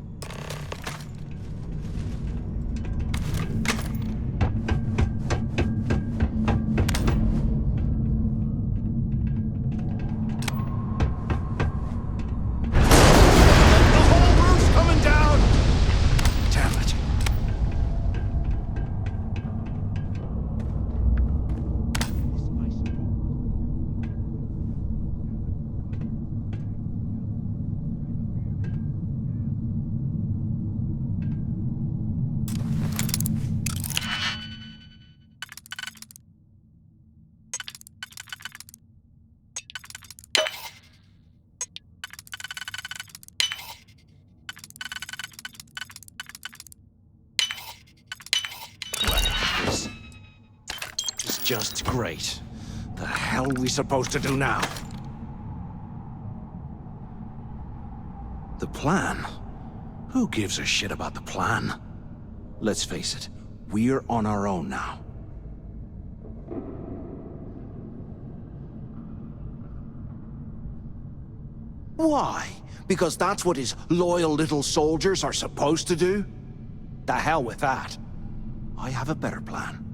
Just great. The hell are we supposed to do now? The plan? Who gives a shit about the plan? Let's face it, we're on our own now. Why? Because that's what his loyal little soldiers are supposed to do? The hell with that. I have a better plan.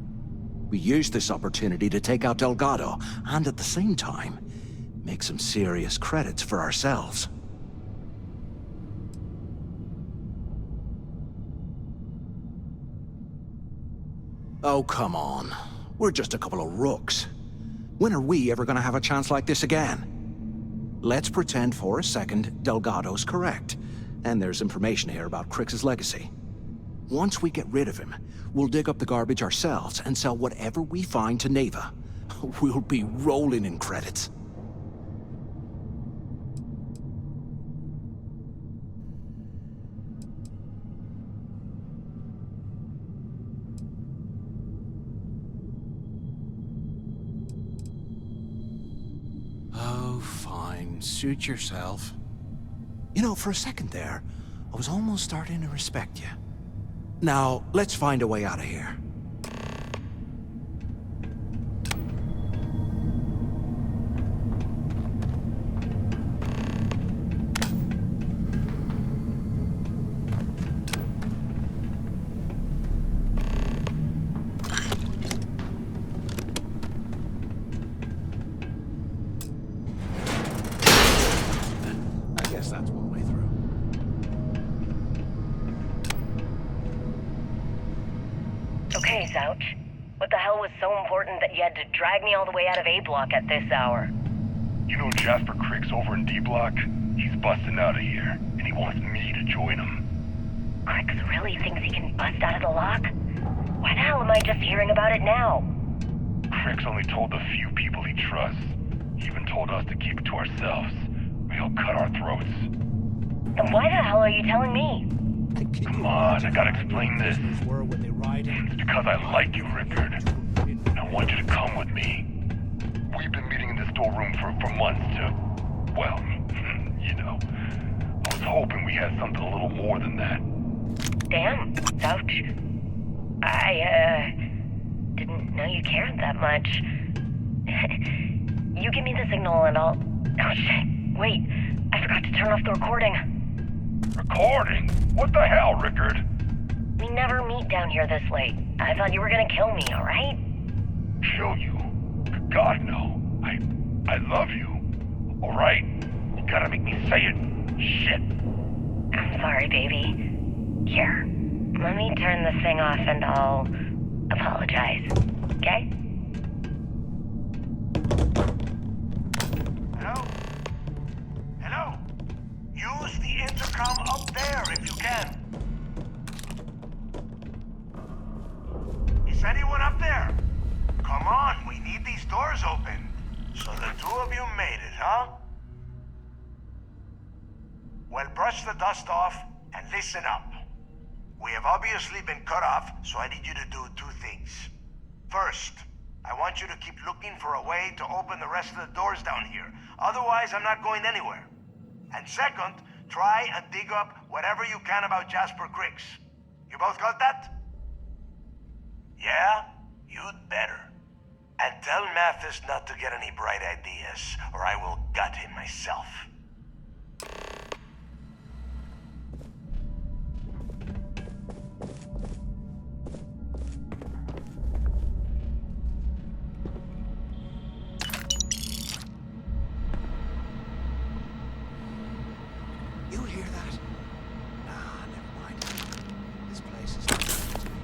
We use this opportunity to take out Delgado, and at the same time, make some serious credits for ourselves. Oh, come on. We're just a couple of rooks. When are we ever gonna have a chance like this again? Let's pretend for a second Delgado's correct, and there's information here about Crix's legacy. Once we get rid of him, we'll dig up the garbage ourselves and sell whatever we find to Neva. We'll be rolling in credits. Oh, fine. Suit yourself. You know, for a second there, I was almost starting to respect you. Now, let's find a way out of here. I guess that's one way through. Okay, Zouch. What the hell was so important that you had to drag me all the way out of A Block at this hour? You know Jasper Crick's over in D Block? He's busting out of here, and he wants me to join him. Crix really thinks he can bust out of the lock? Why the hell am I just hearing about it now? Crick's only told the few people he trusts. He even told us to keep it to ourselves, or he'll cut our throats. Then why the hell are you telling me? Come on, I gotta explain this. It's because I like you, Rickard. And I want you to come with me. We've been meeting in the storeroom for months to, well, you know. I was hoping we had something a little more than that. Damn, Zouch. I, didn't know you cared that much. You give me the signal and I'll... Oh, shit. Wait, I forgot to turn off the recording. Recording? What the hell, Rickard? We never meet down here this late. I thought you were gonna kill me, alright? Kill you? God, no. I love you. Alright? You gotta make me say it. Shit. I'm sorry, baby. Here, let me turn this thing off and I'll apologize, okay? come up there if you can. Is anyone up there? Come on, we need these doors open. So the two of you made it, huh? Well, brush the dust off and listen up. We have obviously been cut off, so I need you to do two things. First, I want you to keep looking for a way to open the rest of the doors down here. Otherwise, I'm not going anywhere. And second, try and dig up whatever you can about Jasper Griggs. You both got that? Yeah? You'd better. And tell Mathis not to get any bright ideas, or I will gut him myself. You hear that? Nah, never mind. This place is not to me.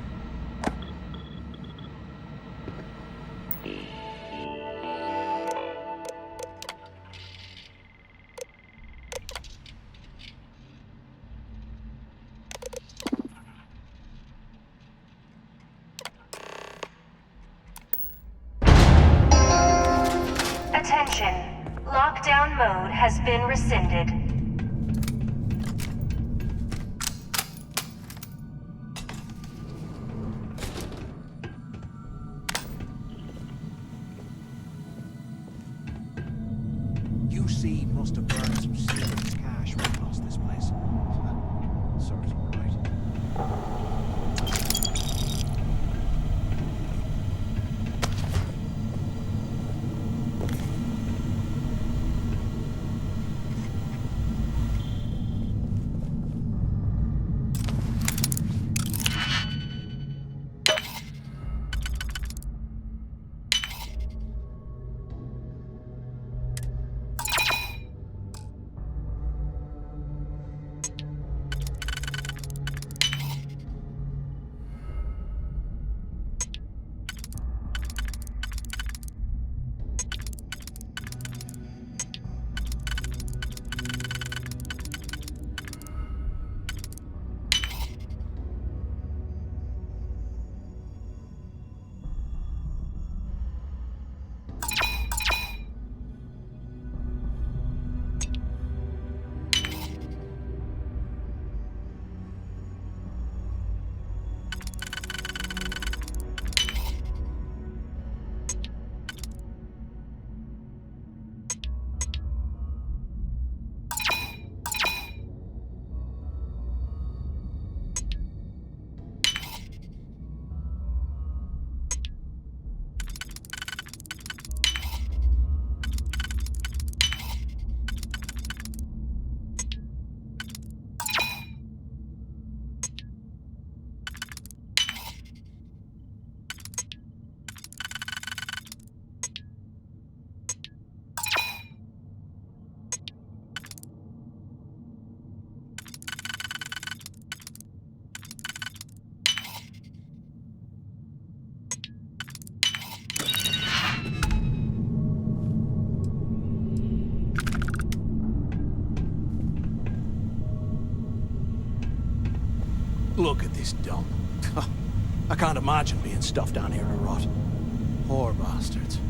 Attention. Lockdown mode has been rescinded. UC must have burned some serious cash when we lost this place. Serves all right. Look at this dump. I can't imagine being stuffed down here in rot. Poor bastards.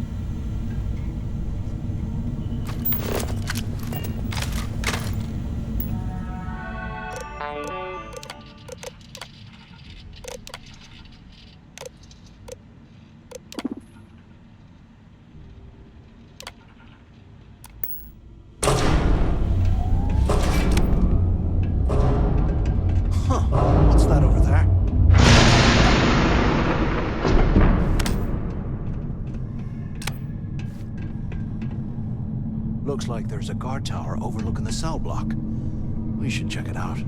What's that over there? Looks like there's a guard tower overlooking the cell block. We should check it out.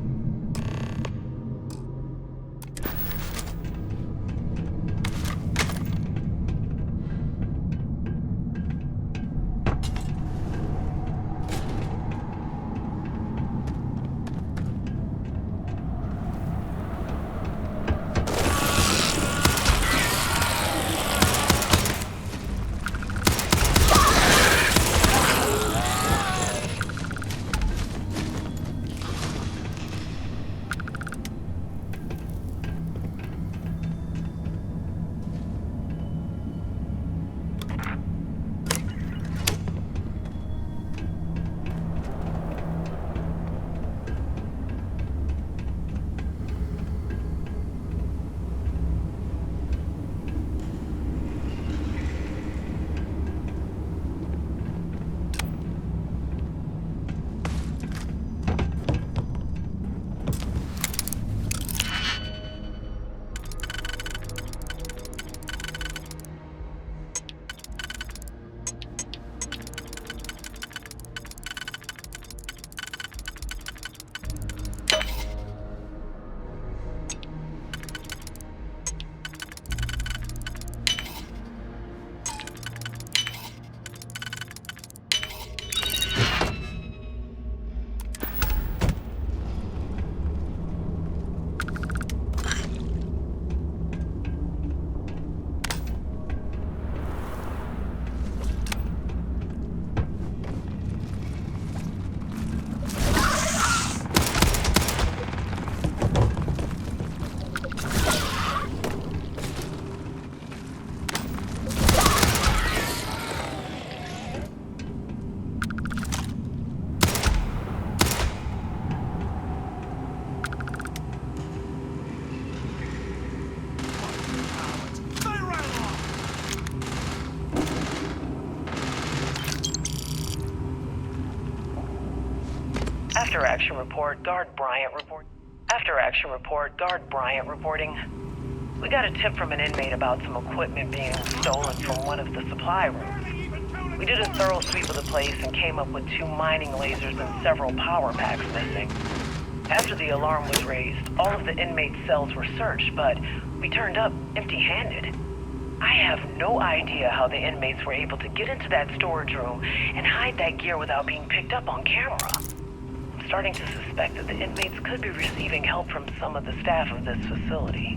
After action report, Guard Bryant reporting. We got a tip from an inmate about some equipment being stolen from one of the supply rooms. We did a thorough sweep of the place and came up with 2 mining lasers and several power packs missing. After the alarm was raised, all of the inmates' cells were searched, but we turned up empty-handed. I have no idea how the inmates were able to get into that storage room and hide that gear without being picked up on camera. I'm starting to suspect that the inmates could be receiving help from some of the staff of this facility.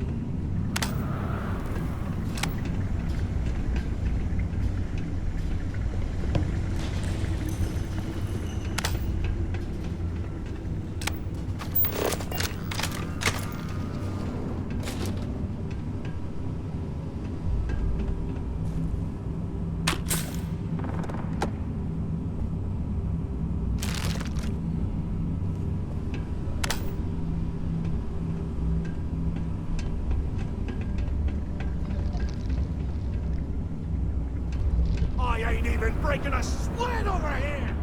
I ain't even breaking a sweat over here!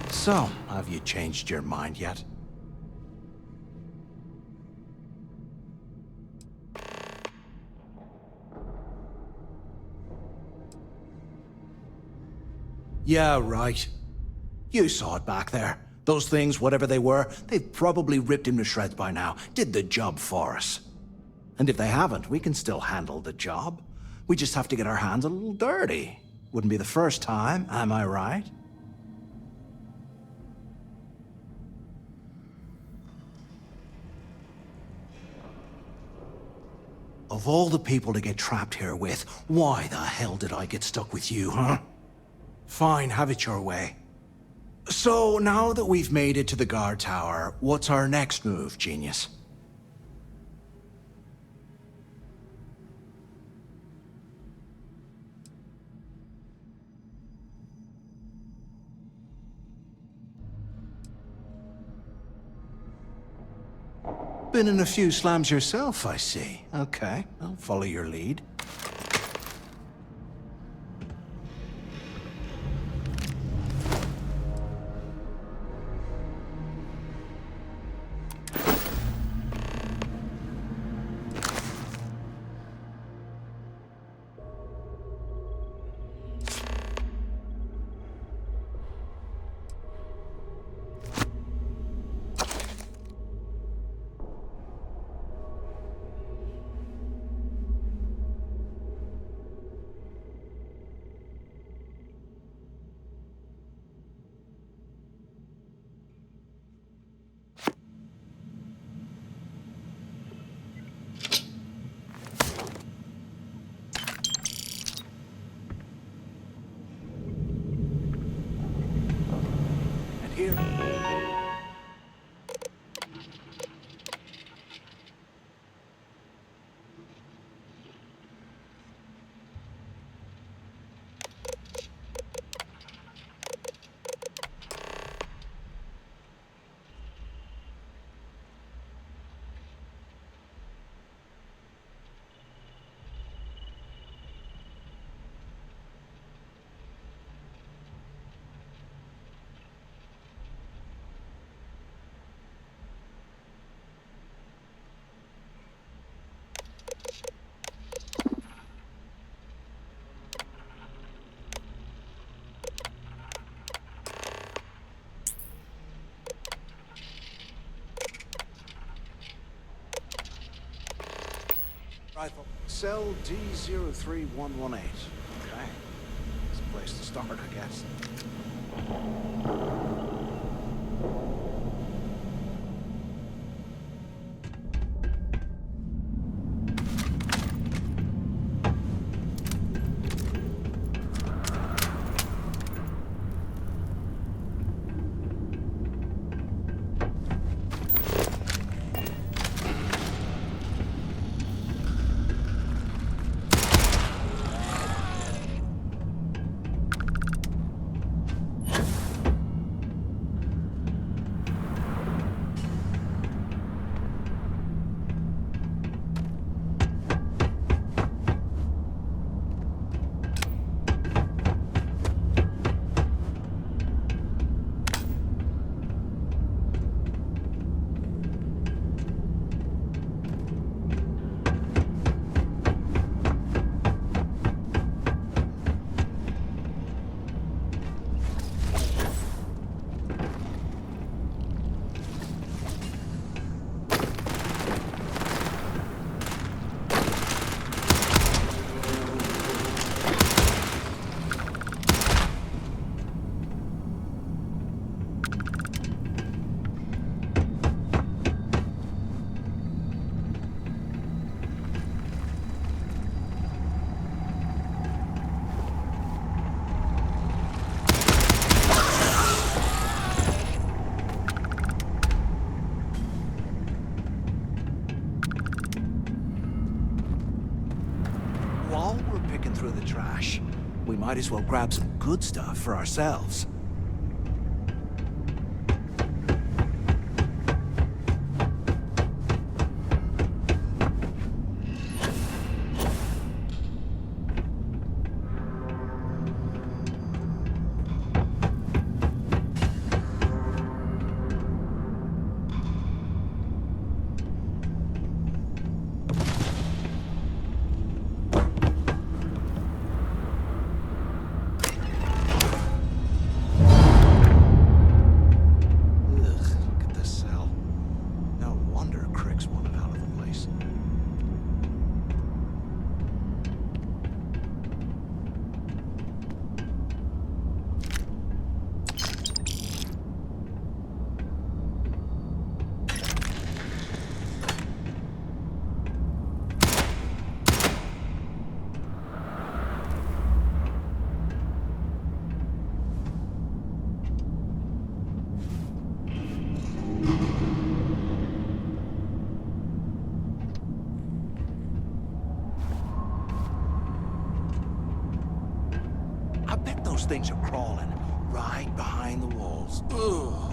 So, have you changed your mind yet? Yeah, right. You saw it back there. Those things, whatever they were, they've probably ripped him to shreds by now. Did the job for us. And if they haven't, we can still handle the job. We just have to get our hands a little dirty. Wouldn't be the first time, am I right? Of all the people to get trapped here with, why the hell did I get stuck with you, huh? Fine, have it your way. So, now that we've made it to the guard tower, what's our next move, genius? Been in a few slams yourself, I see. Okay, I'll follow your lead. Here. Rifle. Cell D03118. Okay. It's a place to start, I guess. While we're picking through the trash, we might as well grab some good stuff for ourselves. Those things are crawling right behind the walls. Ugh.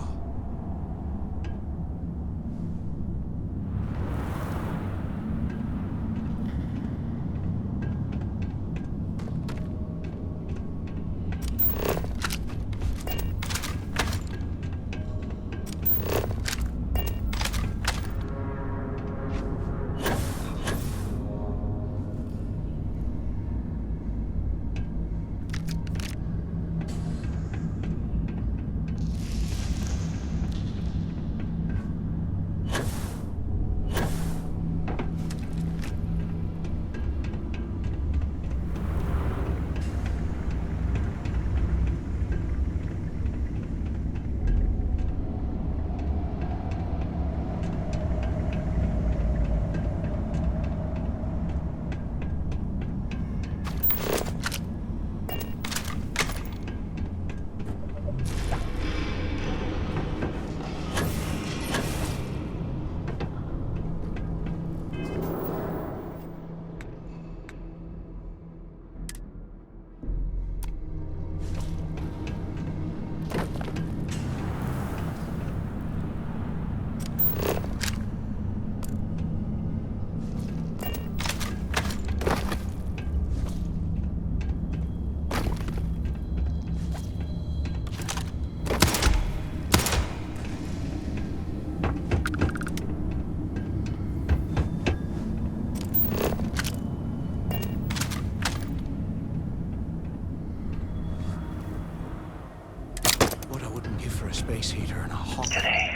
Space heater and a hot. Today,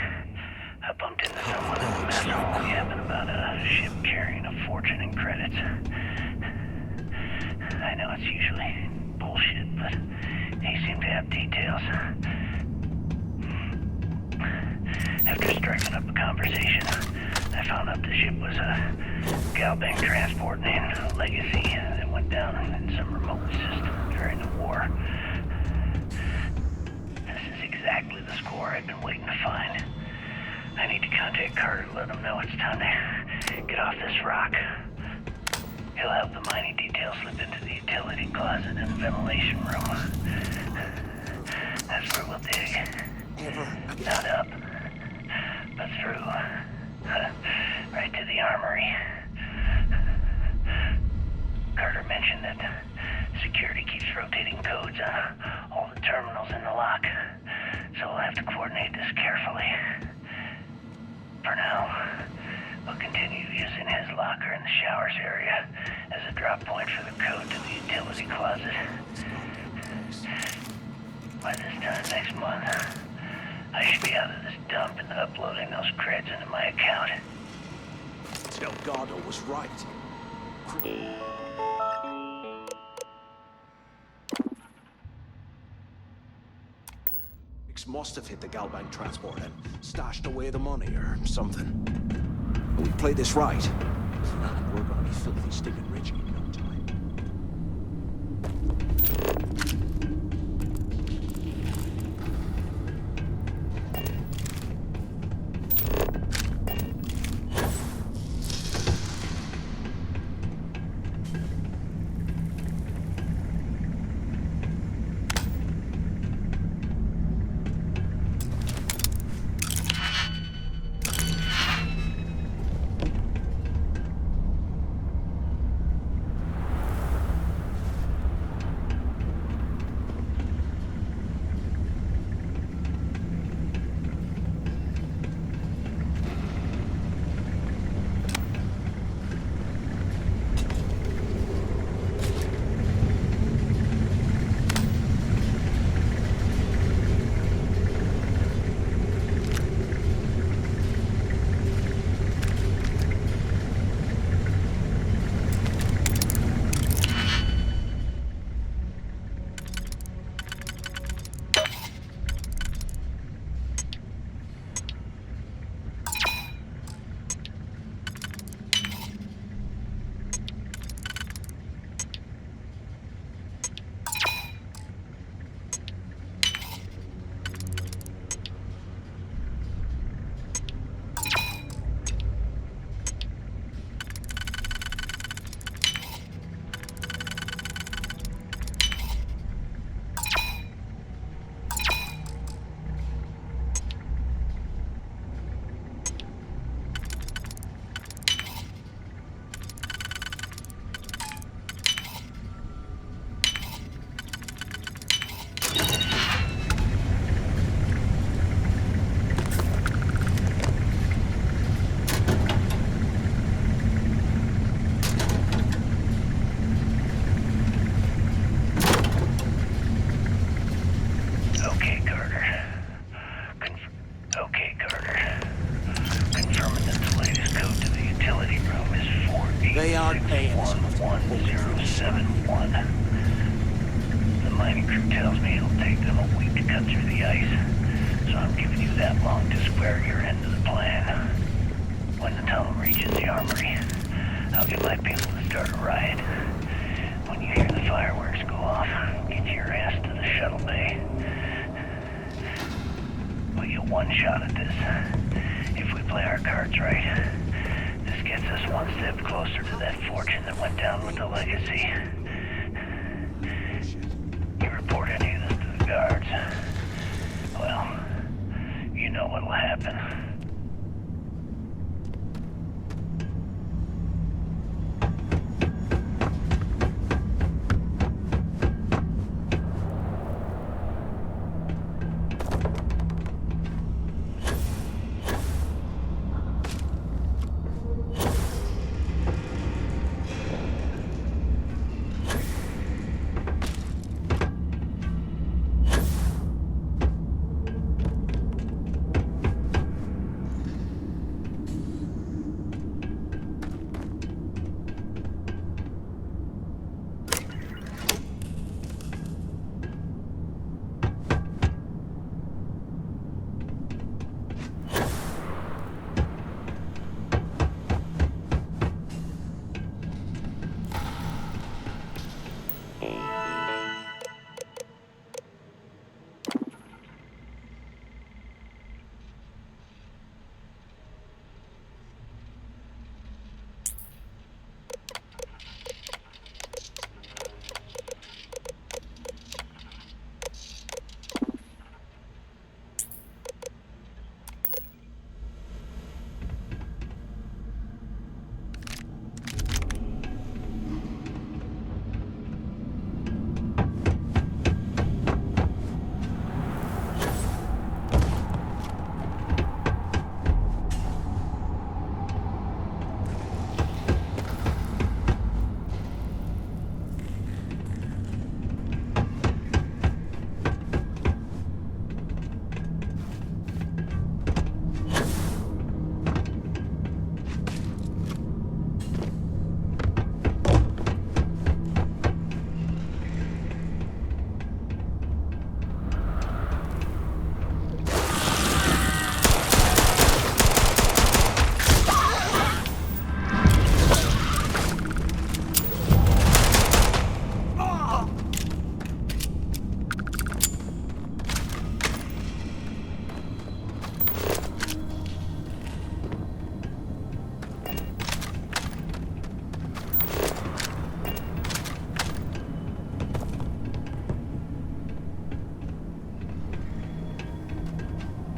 I bumped into someone in the mess hall yapping about a ship carrying a fortune in credits. I know it's usually bullshit, but he seemed to have details. After striking up a conversation, I found out the ship was a Galbank transport named Legacy that went down in some remote system during the war. Exactly the score I've been waiting to find. I need to contact Carter to let him know it's time to get off this rock. He'll have the mining details slip into the utility closet in the ventilation room. That's where we'll dig. Not up, but through. Right to the armory. Carter mentioned that security keeps rotating codes on all the terminals in the lock. So we'll have to coordinate this carefully. For now, we'll continue using his locker in the showers area as a drop point for the code to the utility closet. By this time next month, I should be out of this dump and uploading those creds into my account. Delgado was right. Must have hit the Galbank transport and stashed away the money or something. We play this right, and we're gonna be filthy stinking rich in no time. one. The mining crew tells me it'll take them a week to cut through the ice, so I'm giving you that long to square your end of the plan. When the tunnel reaches the armory, I'll get my people to start a riot. When you hear the fireworks go off, get your ass to the shuttle bay. We get one shot at this. If we play our cards right, this gets us one step closer to that fortune that went down with the legacy. You report any of this to the guards, well, you know what'll happen.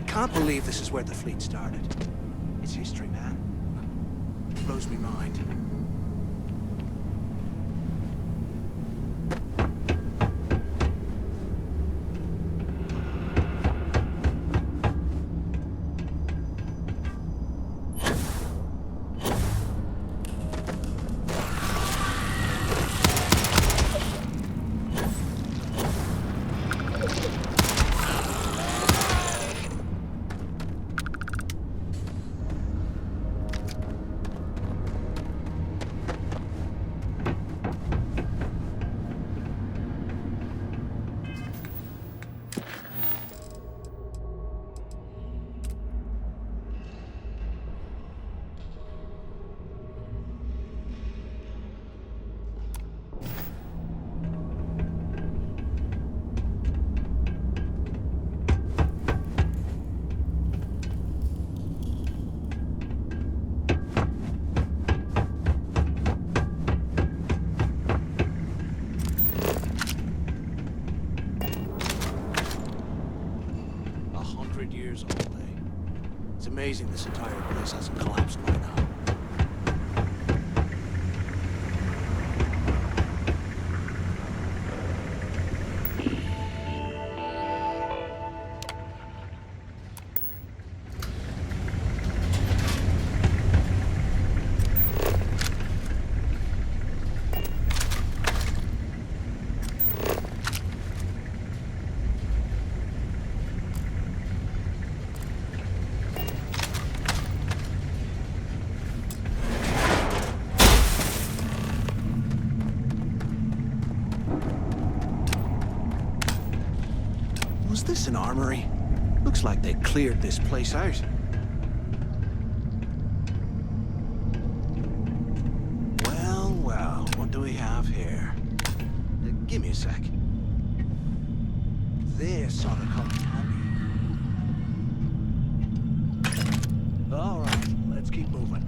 Can't believe this is where the fleet started. It's history, man. It blows me mind. It's amazing this entire place hasn't collapsed by now. Was this an armory? Looks like they cleared this place out. Well, well, what do we have here? Give me a sec. This ought to come in handy. All right, let's keep moving.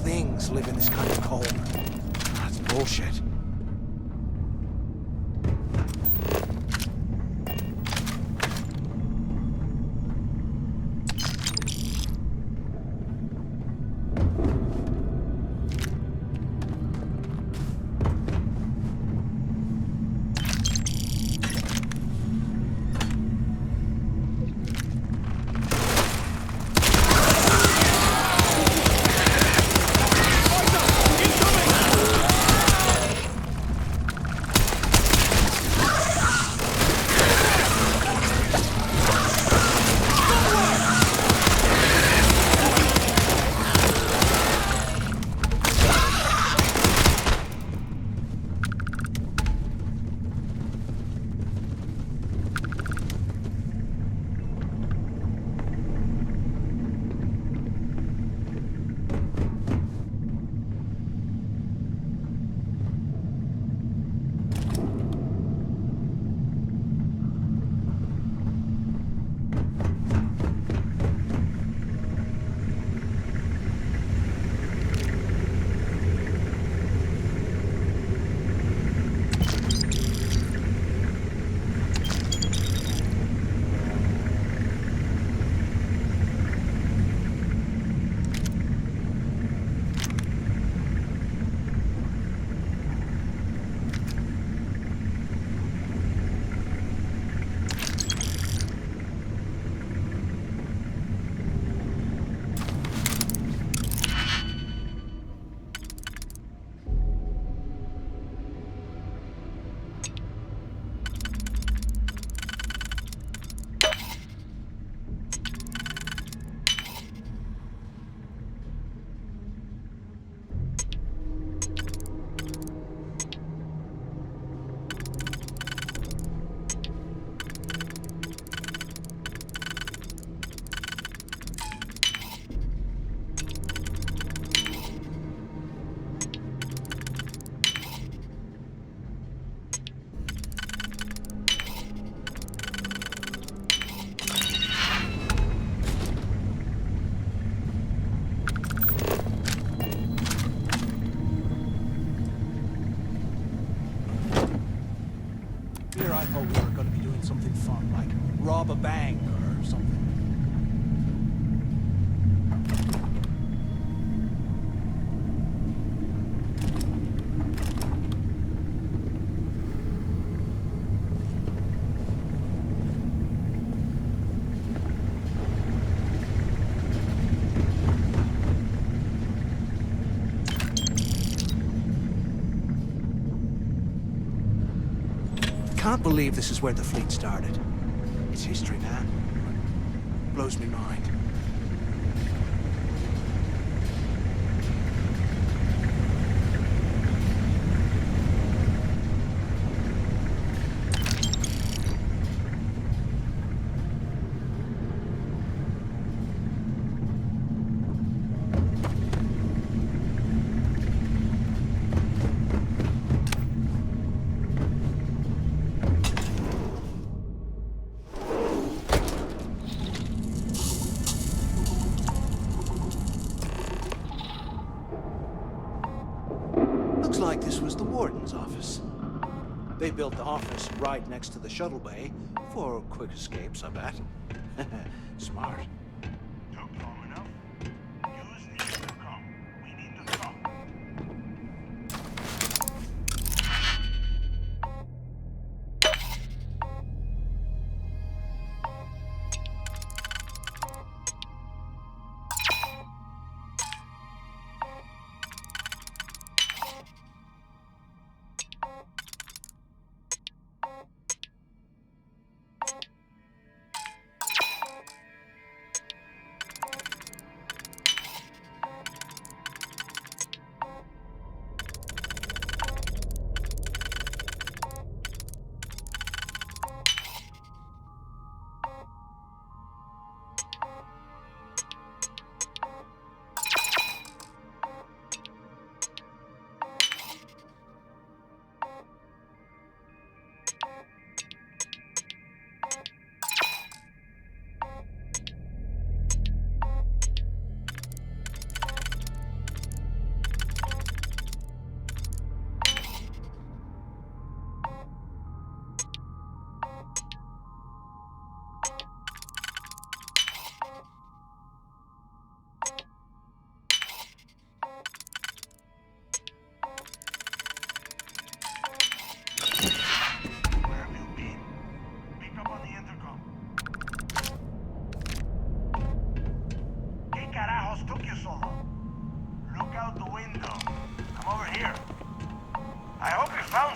Things live in this kind of cold. That's bullshit. Here I thought we were going to be doing something fun, like rob a bank or something. can't believe this is where the fleet started. It's history, man. Blows me mind. Looks like this was the warden's office. They built the office right next to the shuttle bay for quick escapes, I bet. Smart.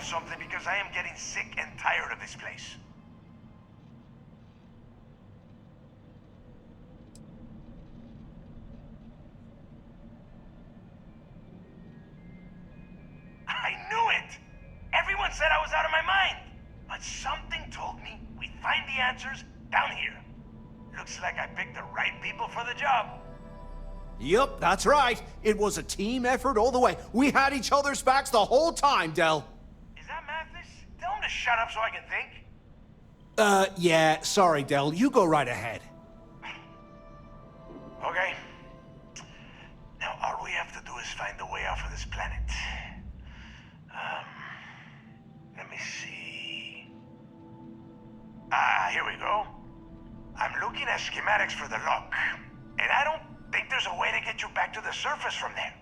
Something because I am getting sick and tired of this place. I knew it! Everyone said I was out of my mind. But something told me we'd find the answers down here. Looks like I picked the right people for the job. Yup, that's right. It was a team effort all the way. We had each other's backs the whole time, Del. Tell him to shut up so I can think. Yeah, sorry, Del. You go right ahead. Okay. Now, all we have to do is find a way off of this planet. Let me see. Here we go. I'm looking at schematics for the lock, and I don't think there's a way to get you back to the surface from there.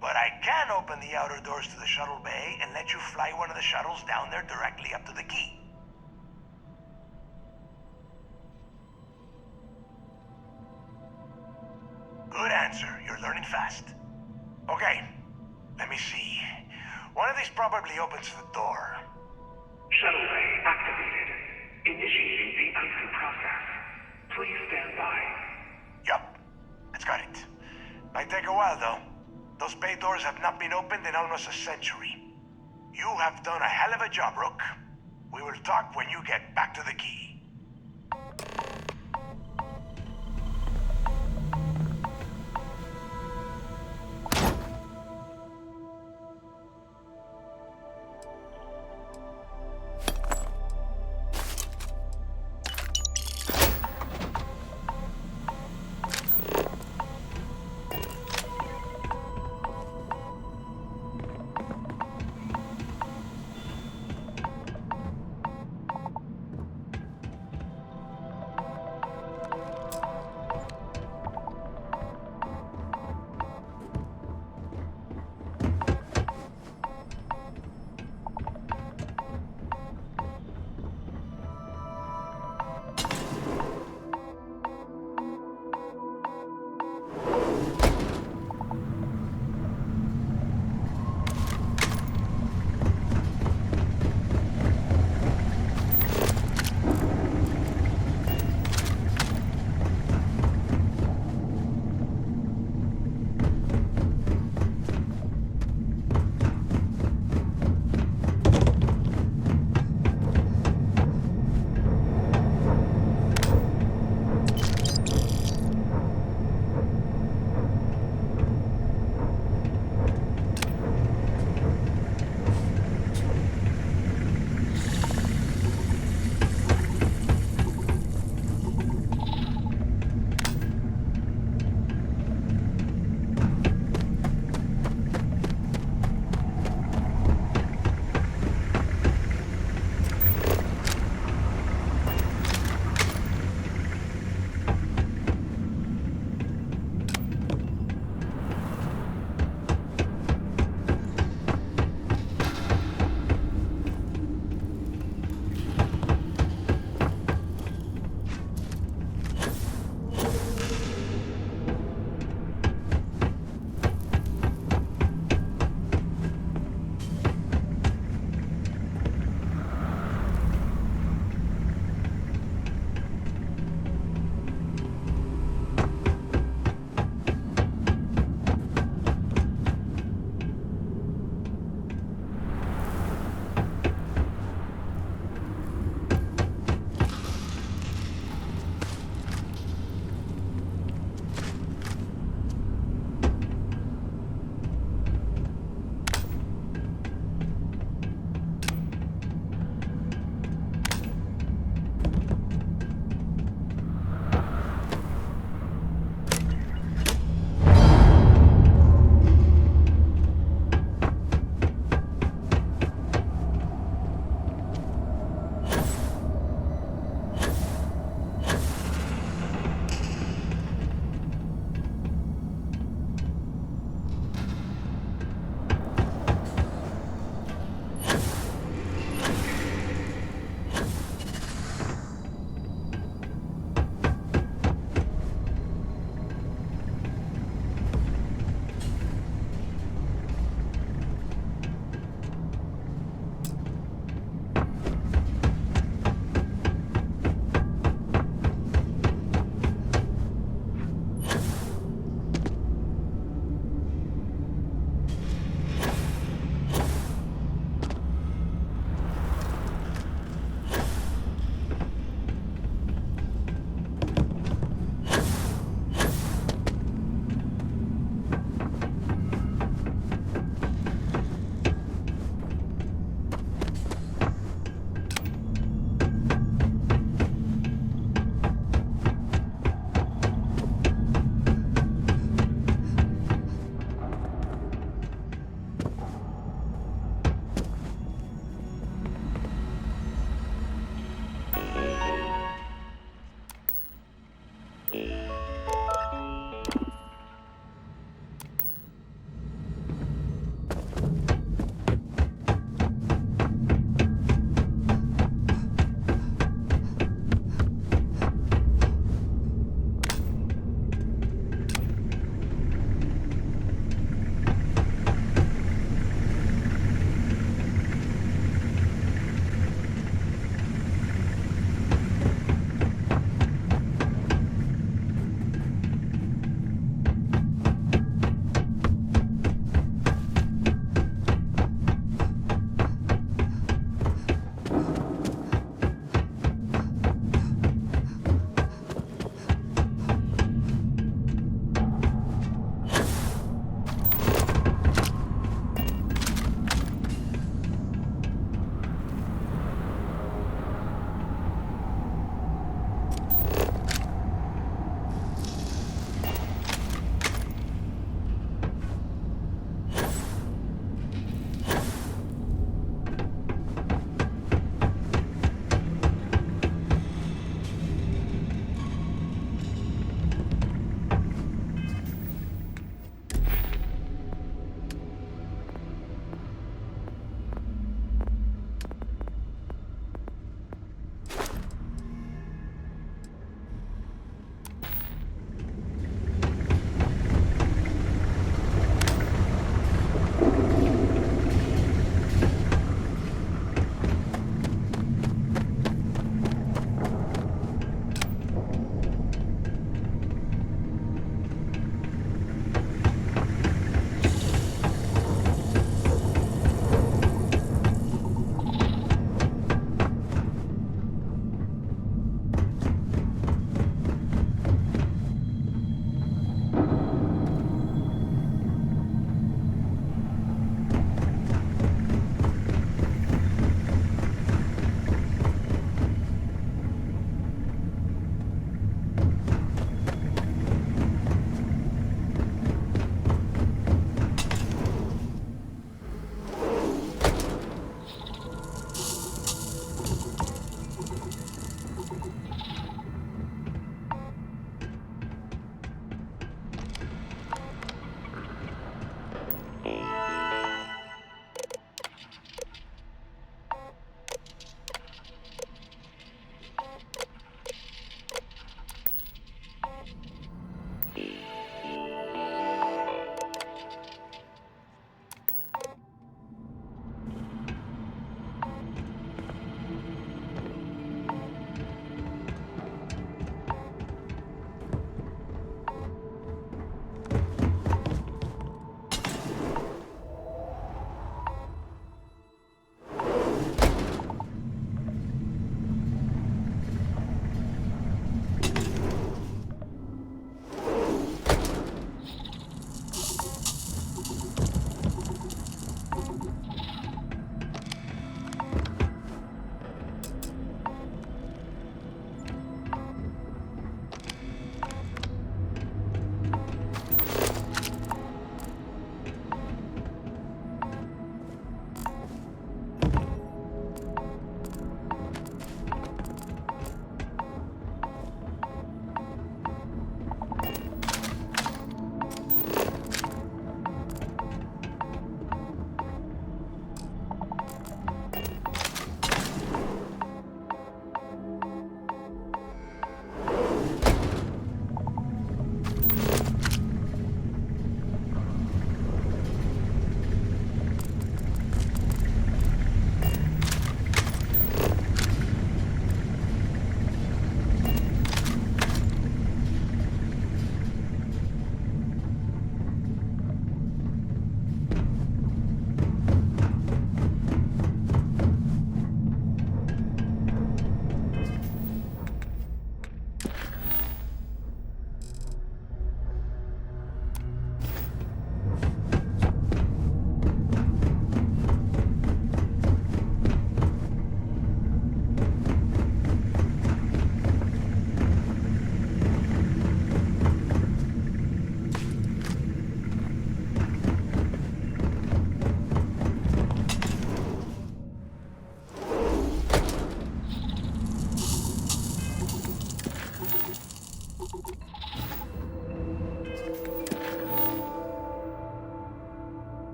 But I can open the outer doors to the shuttle bay and let you fly one of the shuttles down there directly up to the key. Good answer. You're learning fast. Okay, let me see. One of these probably opens the door. Shuttle bay activated. Initiating the icing process. Please stand by. Yup, that's got it. Might take a while, though. Those bay doors have not been opened in almost a century. You have done a hell of a job, Rook. We will talk when you get back to the key.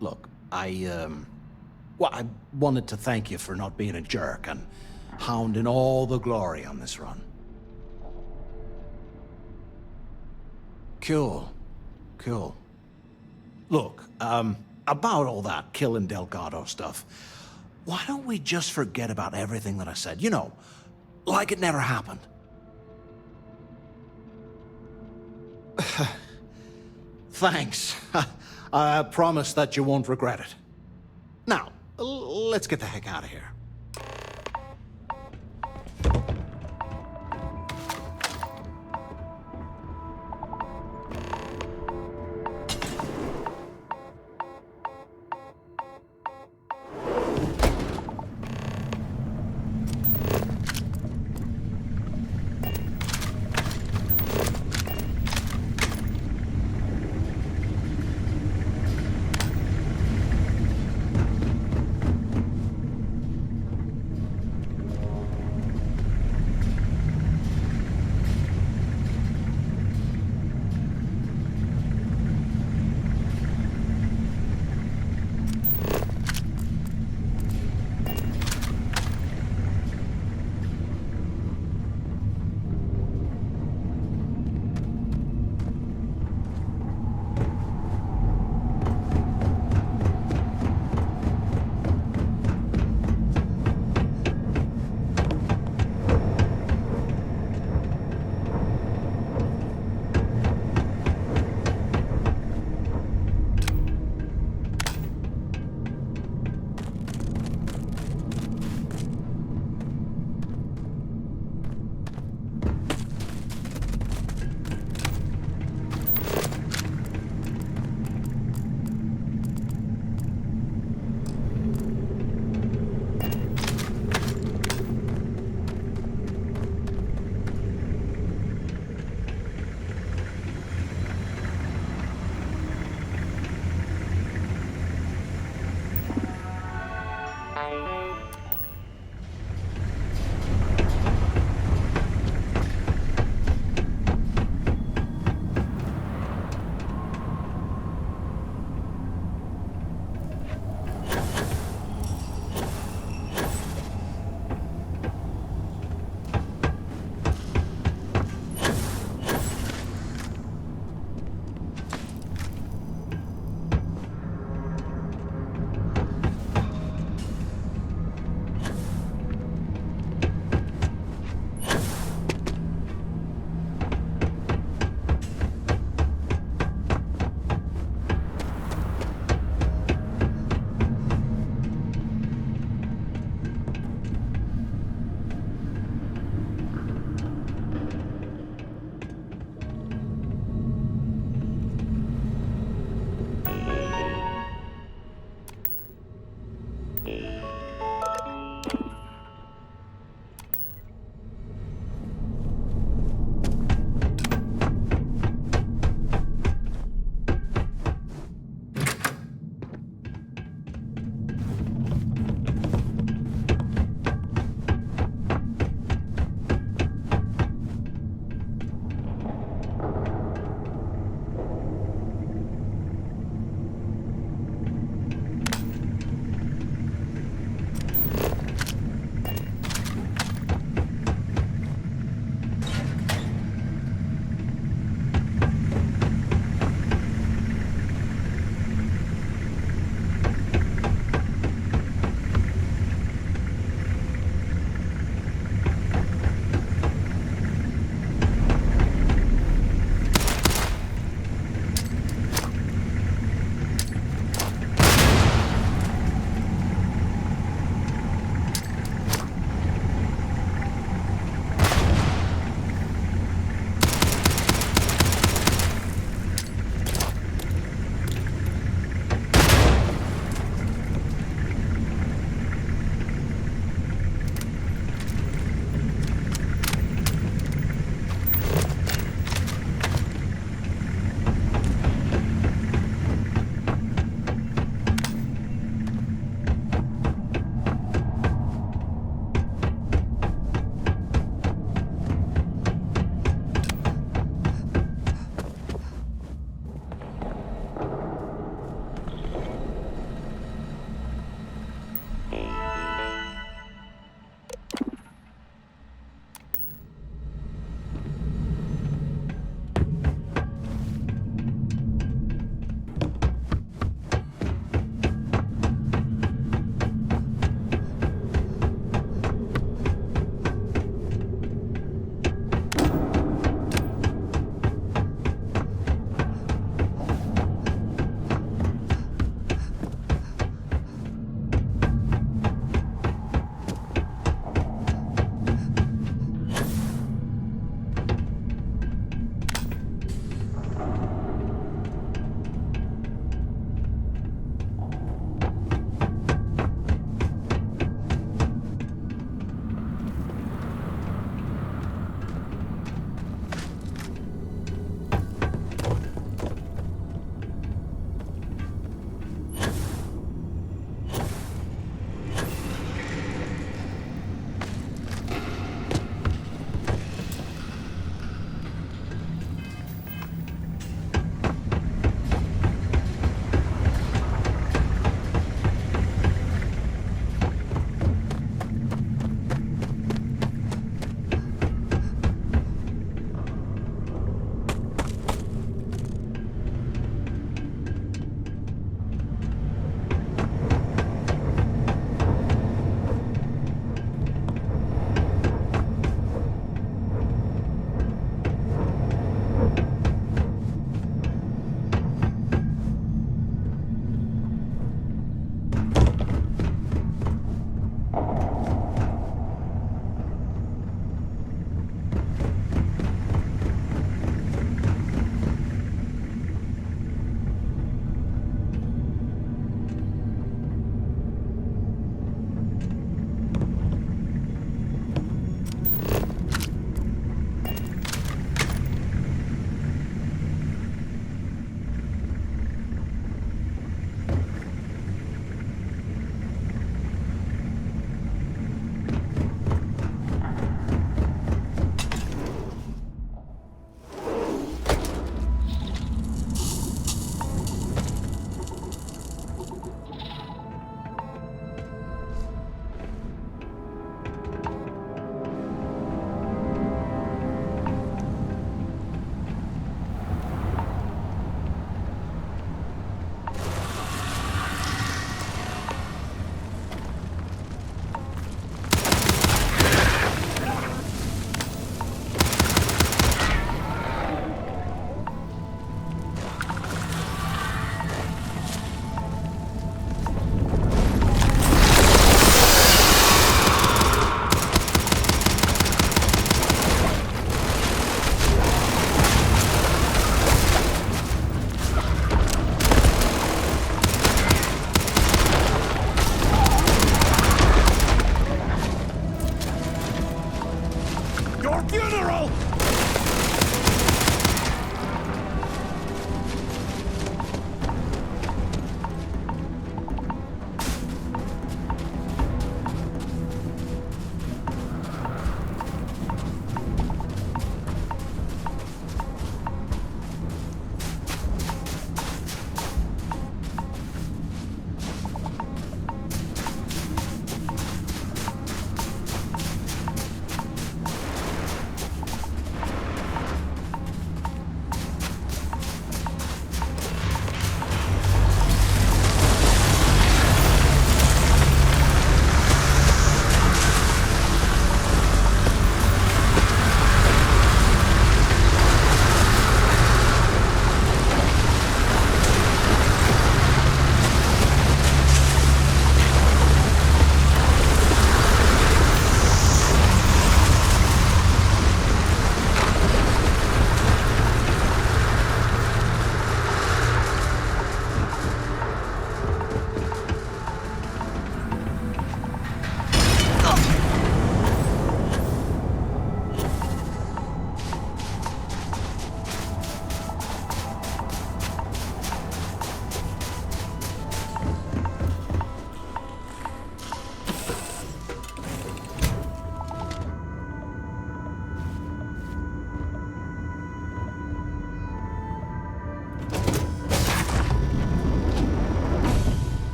Look, well, I wanted to thank you for not being a jerk and hounding all the glory on this run. Cool. Cool. Look, about all that killing Delgado stuff, why don't we just forget about everything that I said? You know, like it never happened. Thanks. I promise that you won't regret it. Now, let's get the heck out of here.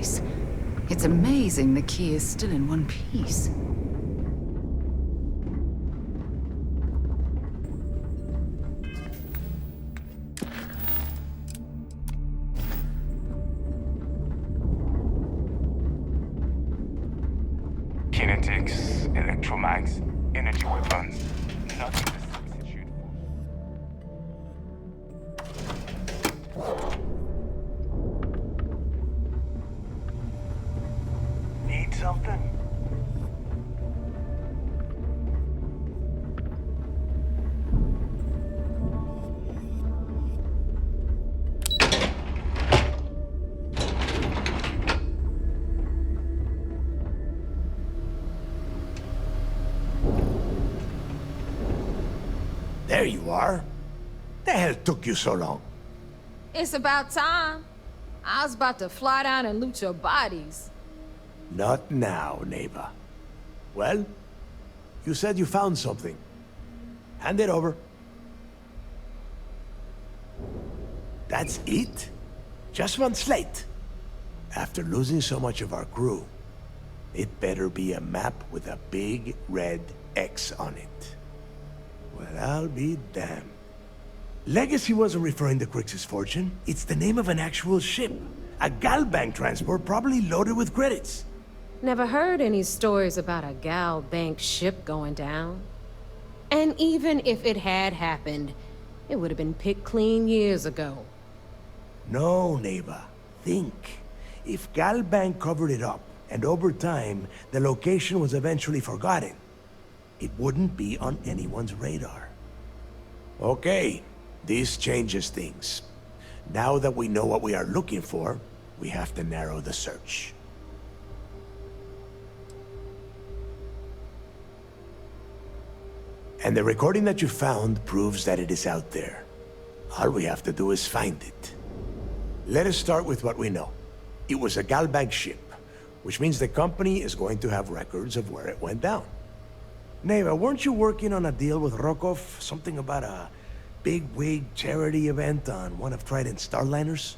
place. It's amazing the key is still in one piece. Kinetics, electromags, energy weapons. Nothing to substitute for. Need something? There you are. The hell took you so long? It's about time. I was about to fly down and loot your bodies. Not now, neighbor. Well, you said you found something. Hand it over. That's it? Just one slate? After losing so much of our crew, it better be a map with a big red X on it. Well, I'll be damned. Legacy wasn't referring to Crix's fortune. It's the name of an actual ship. A Galbank transport probably loaded with credits. Never heard any stories about a Gal Bank ship going down. And even if it had happened, it would have been picked clean years ago. No, neighbor. Think. If Galbank covered it up, and over time, the location was eventually forgotten, it wouldn't be on anyone's radar. Okay, this changes things. Now that we know what we are looking for, we have to narrow the search. And the recording that you found proves that it is out there. All we have to do is find it. Let us start with what we know. It was a Galbank ship, which means the company is going to have records of where it went down. Neva, weren't you working on a deal with Rokov? Something about a big-wig charity event on one of Trident's Starliners?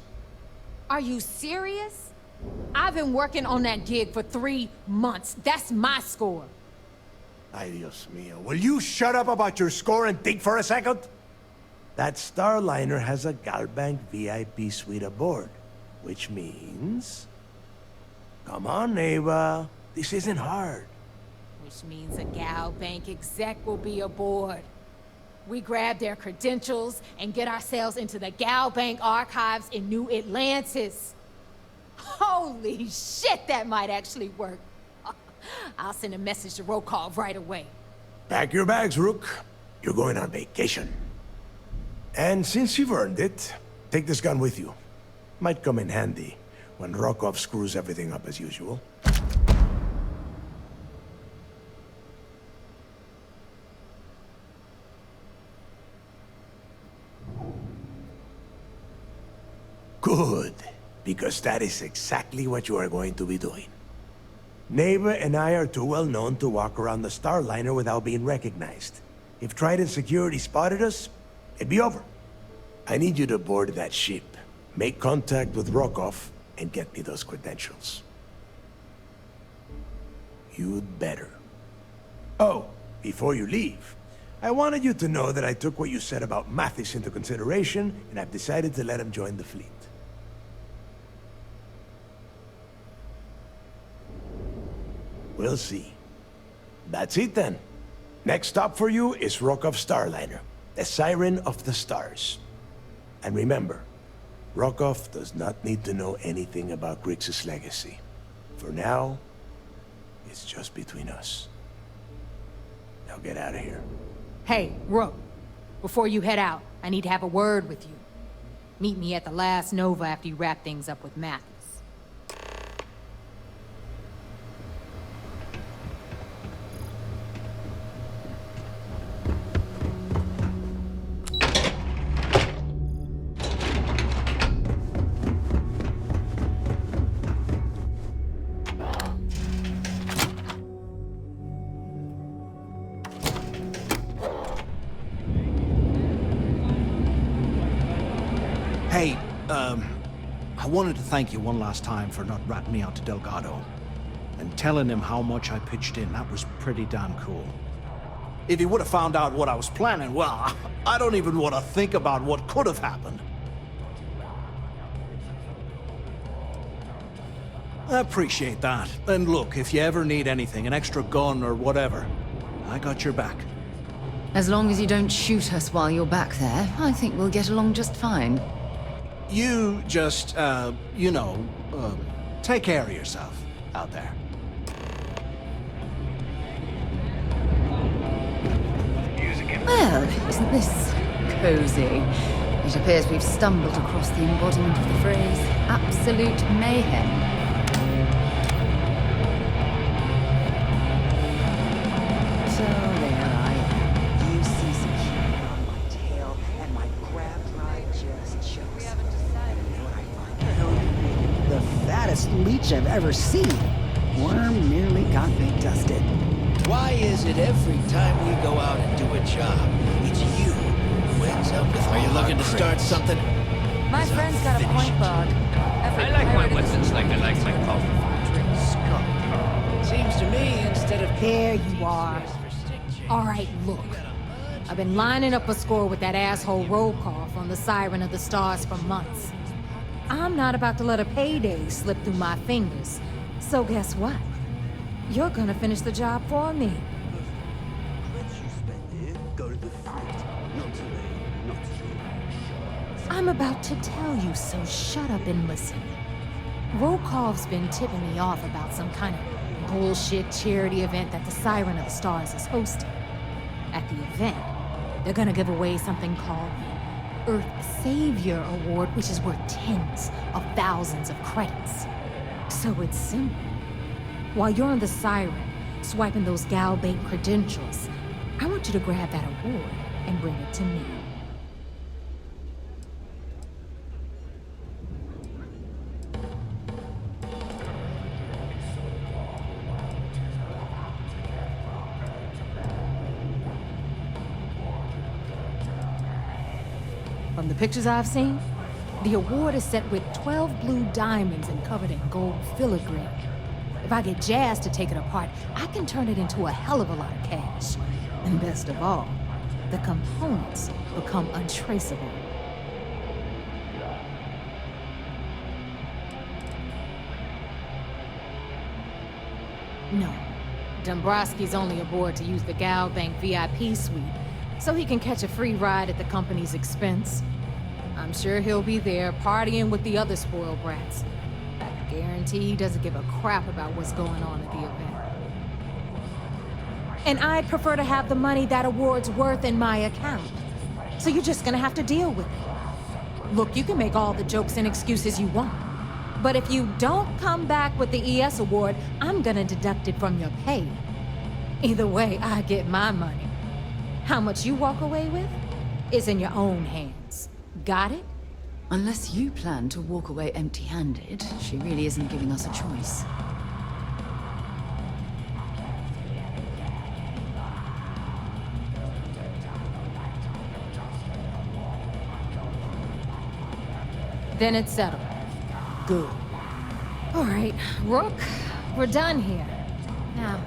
Are you serious? I've been working on that gig for 3 months. That's my score. Ay, Dios mío. Will you shut up about your score and think for a second? That Starliner has a Galbank VIP suite aboard, which means... Come on, Neva. This isn't hard. Which means a Gal Bank exec will be aboard. We grab their credentials and get ourselves into the Gal Bank archives in New Atlantis. Holy shit, that might actually work. I'll send a message to Rokov right away. Pack your bags, Rook. You're going on vacation. And since you've earned it, take this gun with you. Might come in handy when Rokov screws everything up as usual. Good, because that is exactly what you are going to be doing. Neva and I are too well known to walk around the Starliner without being recognized. If Trident Security spotted us, it'd be over. I need you to board that ship, make contact with Rokov, and get me those credentials. You'd better. Oh, before you leave, I wanted you to know that I took what you said about Mathis into consideration, and I've decided to let him join the fleet. We'll see. That's it then. Next stop for you is Rokov Starliner, the Siren of the Stars. And remember, Rokov does not need to know anything about Grixis' legacy. For now, it's just between us. Now get out of here. Hey, Rook. Before you head out, I need to have a word with you. Meet me at the last Nova after you wrap things up with Mathis. I wanted to thank you one last time for not ratting me out to Delgado. And telling him how much I pitched in, that was pretty damn cool. If he would have found out what I was planning, well, I don't even want to think about what could have happened. I appreciate that. And look, if you ever need anything, an extra gun or whatever, I got your back. As long as you don't shoot us while you're back there, I think we'll get along just fine. You just, take care of yourself out there. Well, isn't this cozy? It appears we've stumbled across the embodiment of the phrase absolute mayhem. So there I am. You see some shit on my tail, and my grab ride just chokes. We haven't decided. You know what I find? The hell you making? The fattest leech I've ever seen. Worm nearly got me dusted. Why is it every time we go out and do a job, it's you who ends up with Are you looking to start something? My friend's got a point, Bug. I like my weapons like I like my coffee. Seems to me, instead of... There you are. All right, look. I've been lining up a score with that asshole roll call from the Siren of the Stars for months. I'm not about to let a payday slip through my fingers. So guess what? You're gonna finish the job for me. I'm about to tell you, so shut up and listen. Rokov's been tipping me off about some kind of bullshit charity event that the Siren of the Stars is hosting. At the event, they're gonna give away something called the Earth Savior Award, which is worth tens of thousands of credits. So it's simple. While you're on the Siren, swiping those Galbait credentials, I want you to grab that award and bring it to me. From the pictures I've seen, the award is set with 12 blue diamonds and covered in gold filigree. If I get Jazz to take it apart, I can turn it into a hell of a lot of cash. And best of all, the components become untraceable. No, Dombrowski's only aboard to use the Galbank VIP suite, so he can catch a free ride at the company's expense. I'm sure he'll be there partying with the other spoiled brats. I guarantee he doesn't give a crap about what's going on at the event. And I'd prefer to have the money that award's worth in my account. So you're just gonna have to deal with it. Look, you can make all the jokes and excuses you want. But if you don't come back with the ES award, I'm gonna deduct it from your pay. Either way, I get my money. How much you walk away with is in your own hands. Got it? Unless you plan to walk away empty-handed, she really isn't giving us a choice. Then it's settled. Good. All right, Rook, we're done here. Now,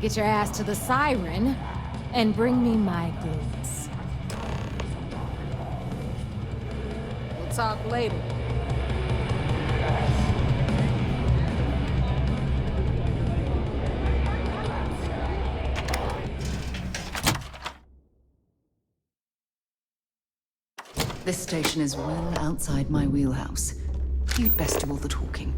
get your ass to the Siren and bring me my goods. We'll talk later. This station is well outside my wheelhouse. You'd best do all the talking.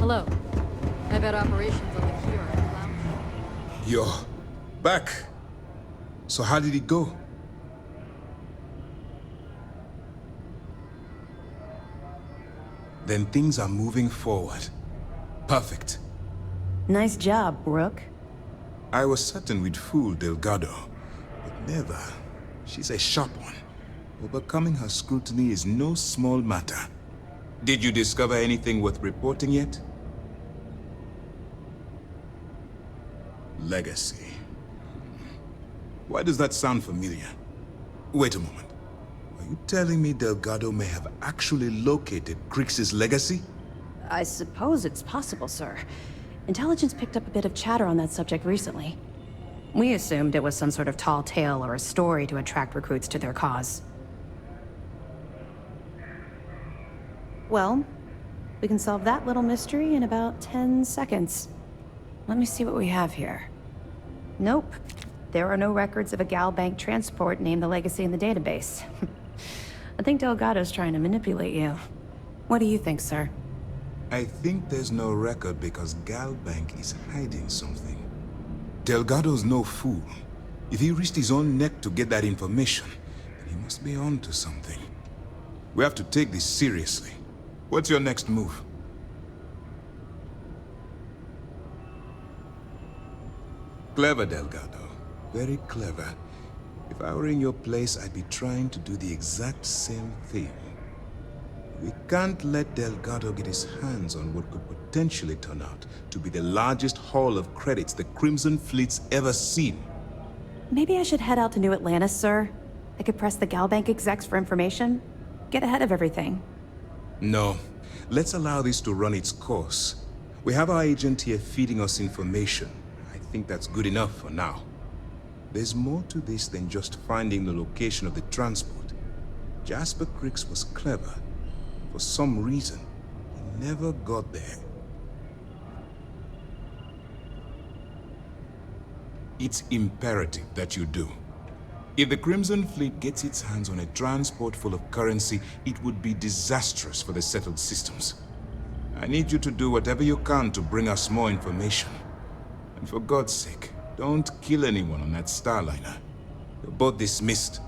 Hello. I've had operations on the Kira and Lounge. You're back. So how did it go? Then things are moving forward. Perfect. Nice job, Brooke. I was certain we'd fool Delgado, but never. She's a sharp one. Overcoming her scrutiny is no small matter. Did you discover anything worth reporting yet? Legacy. Why does that sound familiar? Wait a moment. Are you telling me Delgado may have actually located Crix's legacy? I suppose it's possible, sir. Intelligence picked up a bit of chatter on that subject recently. We assumed it was some sort of tall tale or a story to attract recruits to their cause. Well, we can solve that little mystery in about 10 seconds. Let me see what we have here. Nope. There are no records of a Gal Bank transport named the Legacy in the database. I think Delgado's trying to manipulate you. What do you think, sir? I think there's no record because Gal Bank is hiding something. Delgado's no fool. If he risked his own neck to get that information, then he must be on to something. We have to take this seriously. What's your next move? Clever, Delgado. Very clever. If I were in your place, I'd be trying to do the exact same thing. We can't let Delgado get his hands on what could potentially turn out to be the largest haul of credits the Crimson Fleet's ever seen. Maybe I should head out to New Atlantis, sir. I could press the Gal Bank execs for information. Get ahead of everything. No. Let's allow this to run its course. We have our agent here feeding us information. I think that's good enough for now. There's more to this than just finding the location of the transport. Jasper Crix was clever. For some reason, he never got there. It's imperative that you do. If the Crimson Fleet gets its hands on a transport full of currency, it would be disastrous for the settled systems. I need you to do whatever you can to bring us more information. And for God's sake, don't kill anyone on that Starliner. You're both dismissed.